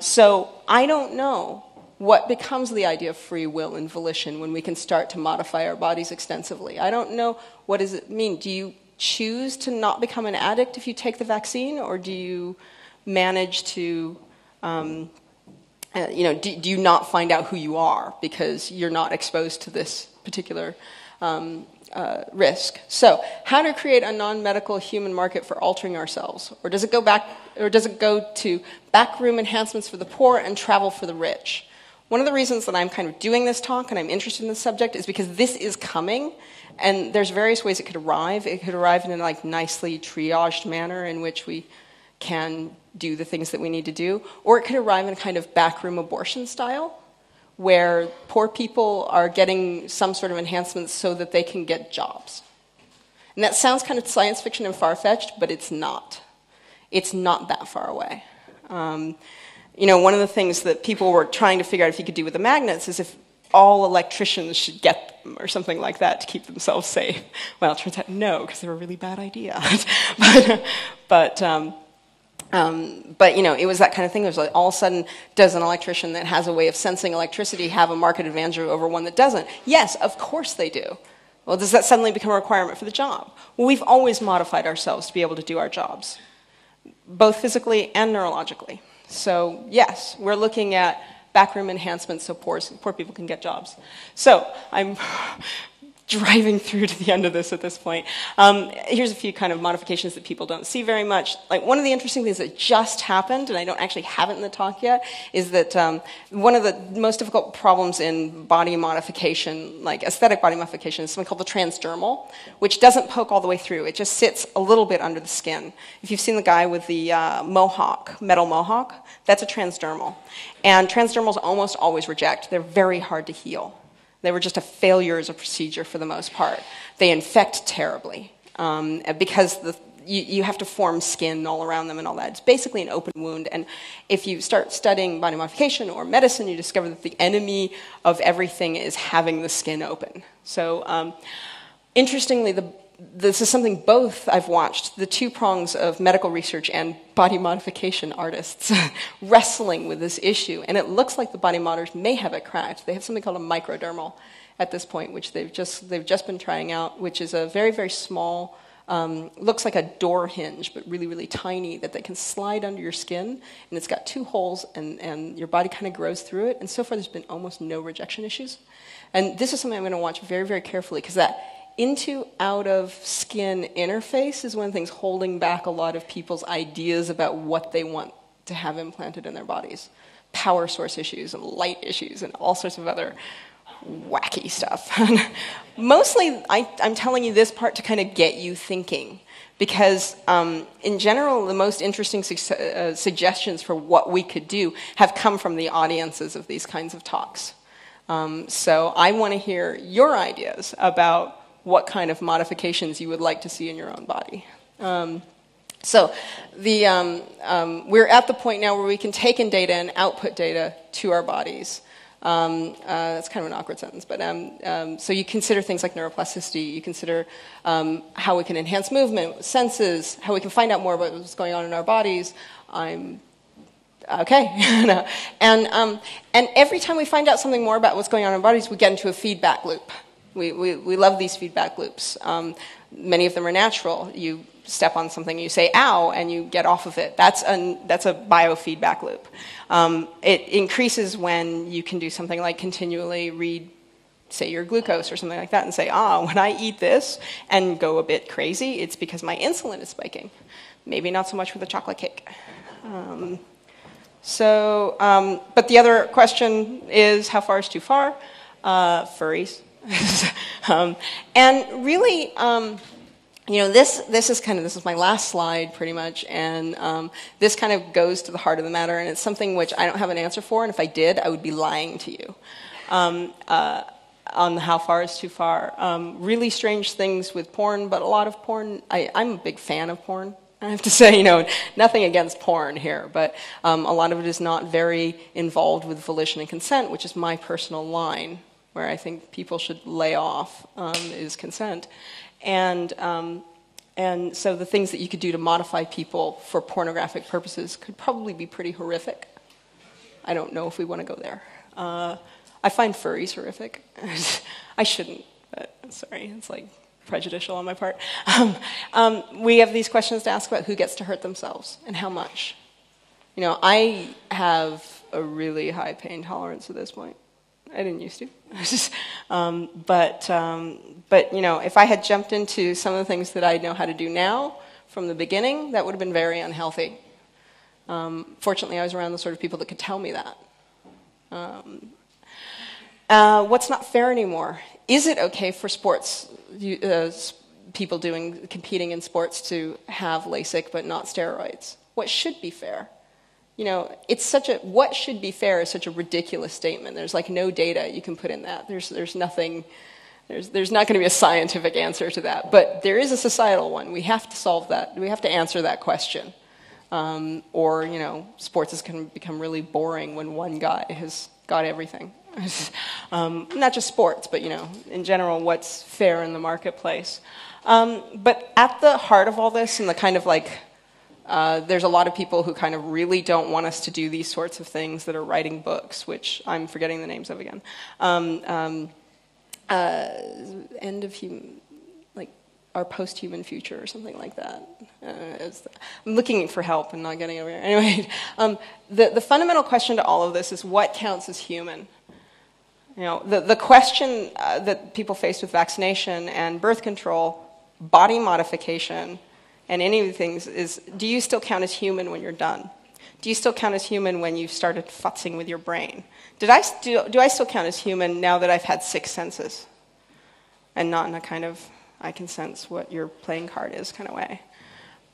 So I don't know what becomes the idea of free will and volition when we can start to modify our bodies extensively. I don't know, what does it mean? Do you choose to not become an addict if you take the vaccine, or do you manage to, do you not find out who you are because you're not exposed to this particular risk? So, how to create a non-medical human market for altering ourselves, or does it go to backroom enhancements for the poor and travel for the rich? One of the reasons that I'm kind of doing this talk and I'm interested in this subject is because this is coming, and there's various ways it could arrive. It could arrive in a nicely triaged manner in which we can do the things that we need to do, or it could arrive in a kind of backroom abortion style, where poor people are getting some sort of enhancements so that they can get jobs. And that sounds kind of science fiction and far-fetched, but it's not. It's not that far away. One of the things that people were trying to figure out if you could do with the magnets is if all electricians should get them or something like that to keep themselves safe. Well, it turns out no, because they're a really bad idea. But it was that kind of thing. It was like, all of a sudden, does an electrician that has a way of sensing electricity have a market advantage over one that doesn't? Yes, of course they do. Well, does that suddenly become a requirement for the job? Well, we've always modified ourselves to be able to do our jobs, both physically and neurologically. So yes, we're looking at backroom enhancements so poor people can get jobs. So I'm driving through to the end of this at this point. Here's a few kind of modifications that people don't see very much. Like one of the interesting things that just happened, and I don't actually have it in the talk yet, is that one of the most difficult problems in body modification, like aesthetic body modification, is something called the transdermal, which doesn't poke all the way through. It just sits a little bit under the skin. If you've seen the guy with the mohawk, metal mohawk, that's a transdermal. And transdermals almost always reject. They're very hard to heal. They were just a failure as a procedure for the most part. They infect terribly because you have to form skin all around them and all that. It's basically an open wound. And if you start studying body modification or medicine, you discover that the enemy of everything is having the skin open. So interestingly, this is something both I've watched, the two prongs of medical research and body modification artists wrestling with this issue. And it looks like the body modders may have it cracked. They have something called a microdermal at this point, which they've just been trying out, which is a very, very small, looks like a door hinge, but really, really tiny, that they can slide under your skin. And it's got two holes, and your body kind of grows through it. And so far, there's been almost no rejection issues. And this is something I'm going to watch very, very carefully, because that into-out-of-skin interface is one of the things holding back a lot of people's ideas about what they want to have implanted in their bodies. Power source issues and light issues and all sorts of other wacky stuff. Mostly, I'm telling you this part to kind of get you thinking, because in general, the most interesting suggestions for what we could do have come from the audiences of these kinds of talks. So I want to hear your ideas about what kind of modifications you would like to see in your own body. So we're at the point now where we can take in data and output data to our bodies. That's kind of an awkward sentence, but so you consider things like neuroplasticity, you consider how we can enhance movement, senses, how we can find out more about what's going on in our bodies. Okay. And every time we find out something more about what's going on in our bodies, we get into a feedback loop. We love these feedback loops. Many of them are natural. You step on something, you say "ow," and you get off of it. That's a biofeedback loop. It increases when you can do something like continually read, say, your glucose or something like that, and say, when I eat this and go a bit crazy, it's because my insulin is spiking. Maybe not so much with a chocolate cake. But the other question is, how far is too far? Furries. And really, this is my last slide pretty much, and this kind of goes to the heart of the matter, and it's something which I don't have an answer for, and if I did, I would be lying to you on how far is too far. Really strange things with porn, but a lot of porn, I'm a big fan of porn. I have to say, nothing against porn here, but a lot of it is not very involved with volition and consent, which is my personal line, where I think people should lay off, is consent. And so the things that you could do to modify people for pornographic purposes could probably be pretty horrific. I don't know if we want to go there. I find furries horrific. I shouldn't, but sorry, it's like prejudicial on my part. We have these questions to ask about who gets to hurt themselves and how much. I have a really high pain tolerance at this point. I didn't used to. But if I had jumped into some of the things that I know how to do now from the beginning, that would have been very unhealthy. Fortunately, I was around the sort of people that could tell me that. What's not fair anymore? Is it okay for sports, people competing in sports to have LASIK but not steroids? What should be fair? What should be fair is such a ridiculous statement. There's like no data you can put in that. There's nothing, there's not going to be a scientific answer to that. But there is a societal one. We have to solve that. We have to answer that question. Sports is going to become really boring when one guy has got everything. Not just sports, but in general, what's fair in the marketplace. But at the heart of all this, and the kind of there's a lot of people who kind of really don't want us to do these sorts of things that are writing books, which I'm forgetting the names of again. End of human, our post-human future or something like that. I'm looking for help and not getting over here. Anyway, the fundamental question to all of this is what counts as human? You know, the question that people face with vaccination and birth control, body modification, and any of the things is, do you still count as human when you're done? Do you still count as human when you've started futzing with your brain? Do I still count as human now that I've had 6 senses? And not in a kind of, I can sense what your playing card is kind of way.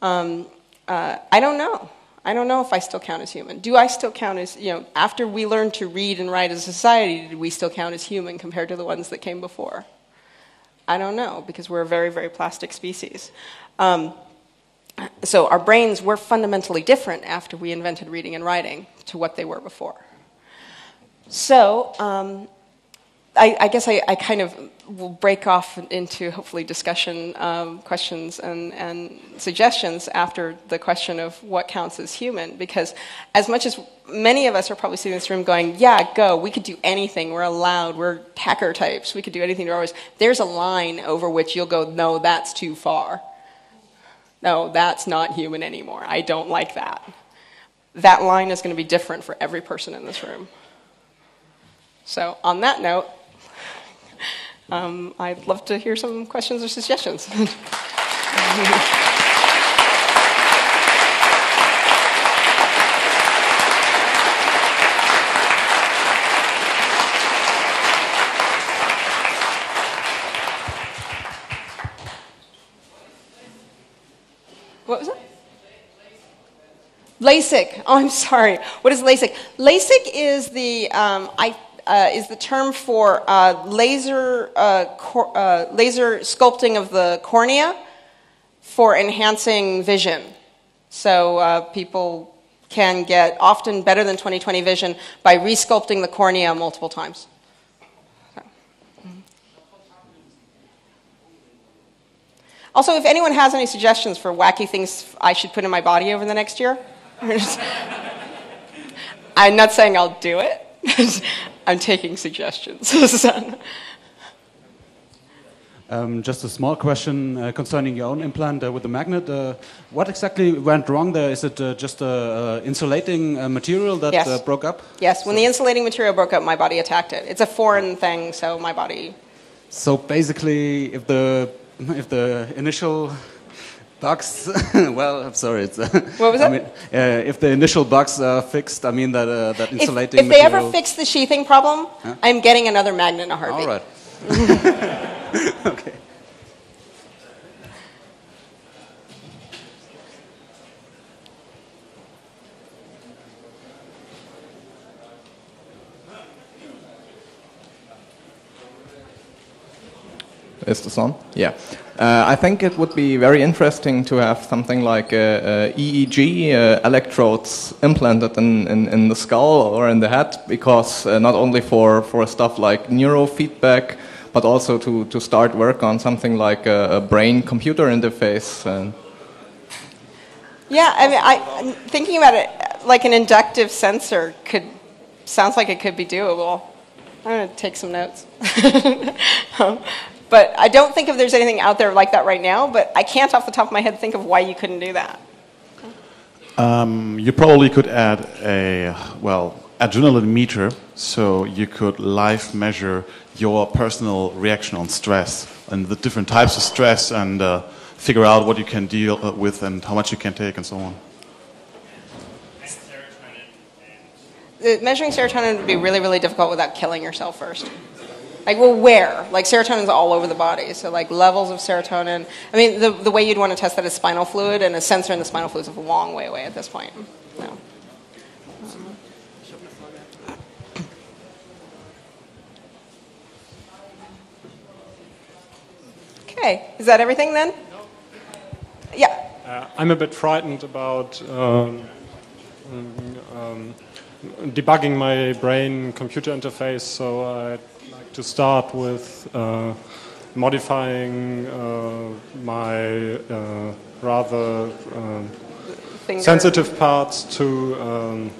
I don't know. I don't know if I still count as human. Do I still count as, you know, after we learned to read and write as a society, did we still count as human compared to the ones that came before? I don't know, because we're a very, very plastic species. So our brains were fundamentally different after we invented reading and writing to what they were before. So I guess I kind of will break off into hopefully discussion questions and suggestions after the question of what counts as human, because as much as many of us are probably sitting in this room going, yeah, go, we could do anything, we're allowed, we're hacker types, we could do anything to ours, there's a line over which you'll go, no, that's too far. No, that's not human anymore. I don't like that. That line is going to be different for every person in this room. So on that note, I'd love to hear some questions or suggestions. What was it? LASIK. Oh, I'm sorry. What is LASIK? LASIK is the term for laser sculpting of the cornea for enhancing vision. So people can get often better than 20/20 vision by resculpting the cornea multiple times. Also, if anyone has any suggestions for wacky things I should put in my body over the next year, I'm not saying I'll do it. I'm taking suggestions. Just a small question concerning your own implant with the magnet. What exactly went wrong there? Is it just an insulating material that Yes. broke up? Yes, when the insulating material broke up, my body attacked it. It's a foreign thing, so my body... So basically, if the initial bugs, well, I'm sorry. It's, What was I it? mean, if the initial bugs are fixed, I mean that insulating if they material... ever fix the sheathing problem, Huh? I'm getting another magnet in a heartbeat. All right. Okay. Is this on? Yeah. I think it would be very interesting to have something like EEG electrodes implanted in the skull or in the head, because not only for stuff like neurofeedback, but also to start work on something like a brain-computer interface. Yeah, I mean, I'm thinking about it, like an inductive sensor sounds like it could be doable. I'm going to take some notes. But I don't think if there's anything out there like that right now, but I can't off the top of my head think of why you couldn't do that. You probably could add a, adrenaline meter, so you could live measure your personal reaction on stress and the different types of stress, and figure out what you can deal with and how much you can take and so on. Measuring serotonin would be really, really difficult without killing yourself first. Like, well, where? Like, serotonin's all over the body, so like levels of serotonin. I mean, the way you'd want to test that is spinal fluid, and a sensor in the spinal fluid is a long way away at this point. No. Okay, is that everything then? Yeah. I'm a bit frightened about debugging my brain-computer interface, so I'd like to start with modifying my rather sensitive parts to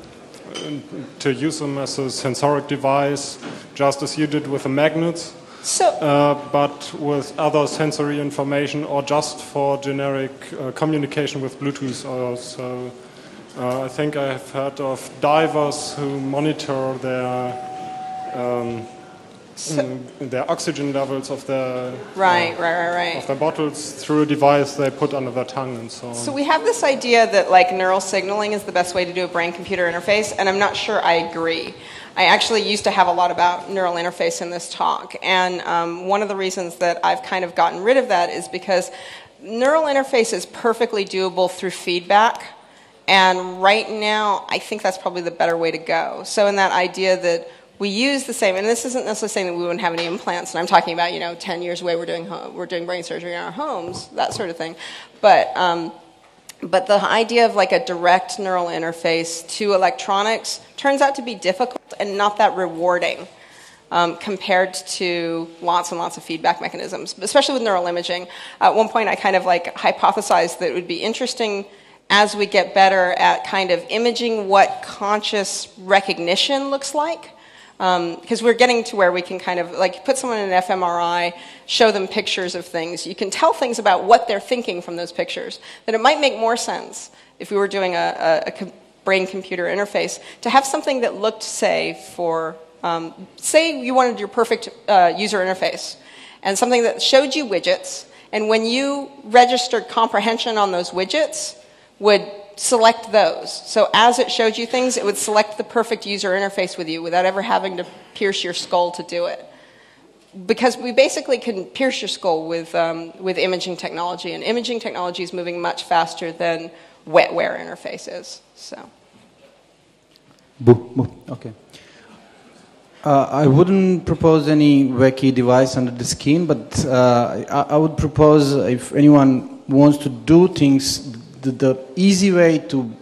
use them as a sensoric device, just as you did with the magnets. But with other sensory information, or just for generic communication with Bluetooth or so. I think I have heard of divers who monitor their their oxygen levels of the of the bottles through a device they put under their tongue and so on. So we have this idea that like neural signaling is the best way to do a brain-computer interface, and I'm not sure I agree. I actually used to have a lot about neural interface in this talk, and one of the reasons that I've kind of gotten rid of that is because neural interface is perfectly doable through feedback, and right now I think that's probably the better way to go. So in that idea that we use the same, and this isn't necessarily saying that we wouldn't have any implants, and I'm talking about, 10 years away we're doing brain surgery in our homes, that sort of thing. But the idea of like a direct neural interface to electronics turns out to be difficult and not that rewarding compared to lots and lots of feedback mechanisms, especially with neural imaging. At one point I kind of like hypothesized that it would be interesting as we get better at kind of imaging what conscious recognition looks like. Because we're getting to where we can kind of like put someone in an fMRI, show them pictures of things. You can tell things about what they're thinking from those pictures. That it might make more sense if we were doing a brain-computer interface to have something that looked, say, for say you wanted your perfect user interface, and something that showed you widgets, and when you registered comprehension on those widgets, would select those. So as it showed you things, it would select the perfect user interface with you without ever having to pierce your skull to do it. Because we basically can pierce your skull with imaging technology, and imaging technology is moving much faster than wetware interfaces. So. Okay. I wouldn't propose any wacky device under the skin, but I would propose if anyone wants to do things, the easy way to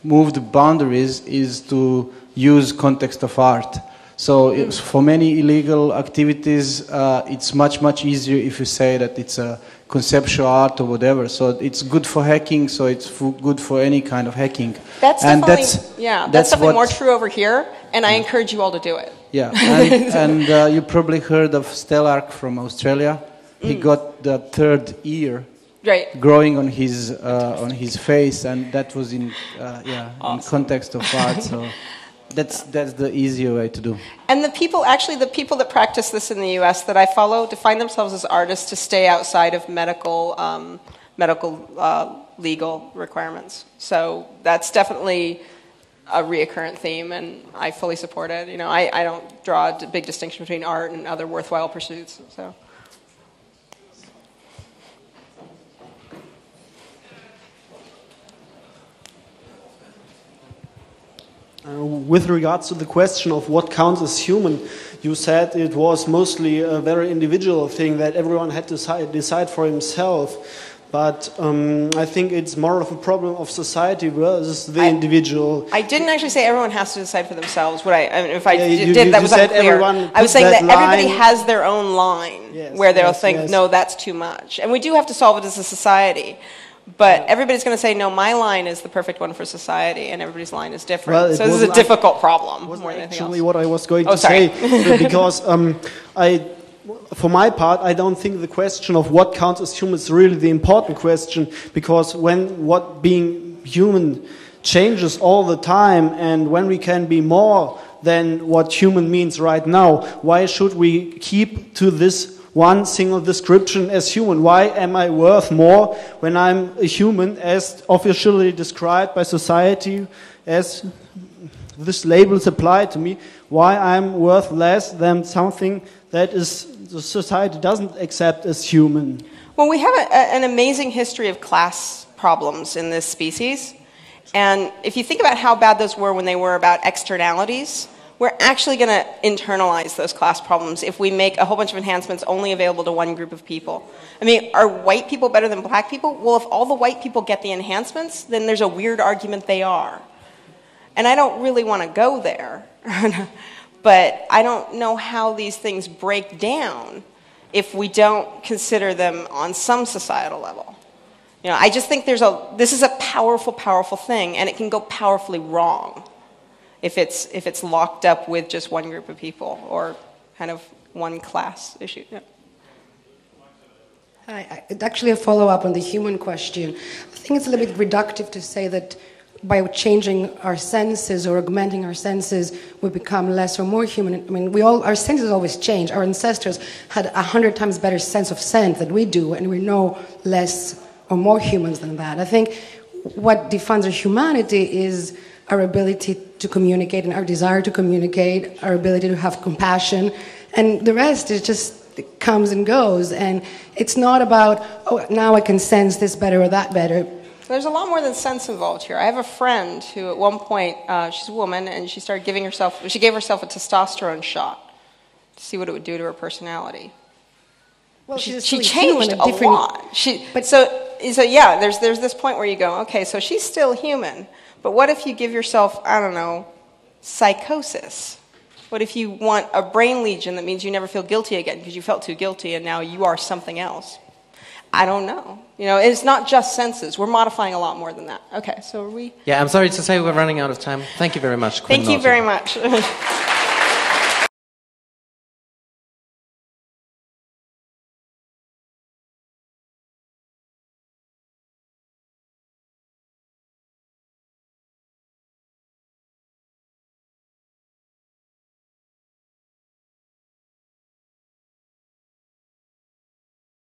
move the boundaries is to use context of art. So for many illegal activities, it's much easier if you say that it's a conceptual art or whatever. So it's good for hacking, so it's good for any kind of hacking. That's definitely more true over here, and I encourage you all to do it. Yeah, and you probably heard of Stellark from Australia. He got the third ear growing on his face, and that was in awesome. In context of art. So that's the easier way to do. And the people that practice this in the U.S. that I follow define themselves as artists to stay outside of medical legal requirements. So that's definitely a reoccurrent theme, and I fully support it. I don't draw a big distinction between art and other worthwhile pursuits. So. With regards to the question of what counts as human, you said it was mostly a very individual thing that everyone had to decide for himself. But I think it's more of a problem of society versus the individual. I didn't actually say everyone has to decide for themselves. If I did, that was unclear. I was saying that everybody has their own line where they'll think, no, that's too much. And we do have to solve it as a society. But everybody's going to say, no, my line is the perfect one for society, and everybody's line is different. Well, so this is a difficult problem more than anything else. Actually what I was going to say, because for my part, I don't think the question of what counts as human is really the important question, because when what being human changes all the time, and when we can be more than what human means right now, why should we keep to this one single description as human? Why am I worth more when I'm a human as officially described by society, as this label is applied to me? Why I'm worth less than something that the society doesn't accept as human? Well, we have an amazing history of class problems in this species. And if you think about how bad those were when they were about externalities, we're actually going to internalize those class problems if we make a whole bunch of enhancements only available to one group of people. I mean, are white people better than black people? Well, if all the white people get the enhancements, then there's a weird argument they are. And I don't really want to go there. But I don't know how these things break down if we don't consider them on some societal level. I just think this is a powerful, powerful thing, and it can go powerfully wrong if it's locked up with just one group of people or kind of one class issue. Yeah. Hi, actually a follow-up on the human question. I think it's a little bit reductive to say that by changing our senses or augmenting our senses, we become less or more human. I mean, our senses always change. Our ancestors had 100 times better sense of scent than we do, and we're no less or more humans than that. I think what defines our humanity is our ability to communicate and our desire to communicate, our ability to have compassion, and the rest is just it comes and goes. And it's not about, oh, now I can sense this better or that better. There's a lot more than sense involved here. I have a friend who at one point, she's a woman, and she gave herself a testosterone shot to see what it would do to her personality. Well, she changed a lot. There's this point where you go, okay, so she's still human, but what if you give yourself, I don't know, psychosis? What if you want a brain lesion that means you never feel guilty again because you felt too guilty and now you are something else? I don't know. It's not just senses. We're modifying a lot more than that. Okay, so are we... Yeah, I'm sorry to say we're running out of time. Thank you very much, Quinn Norton. Thank you very much.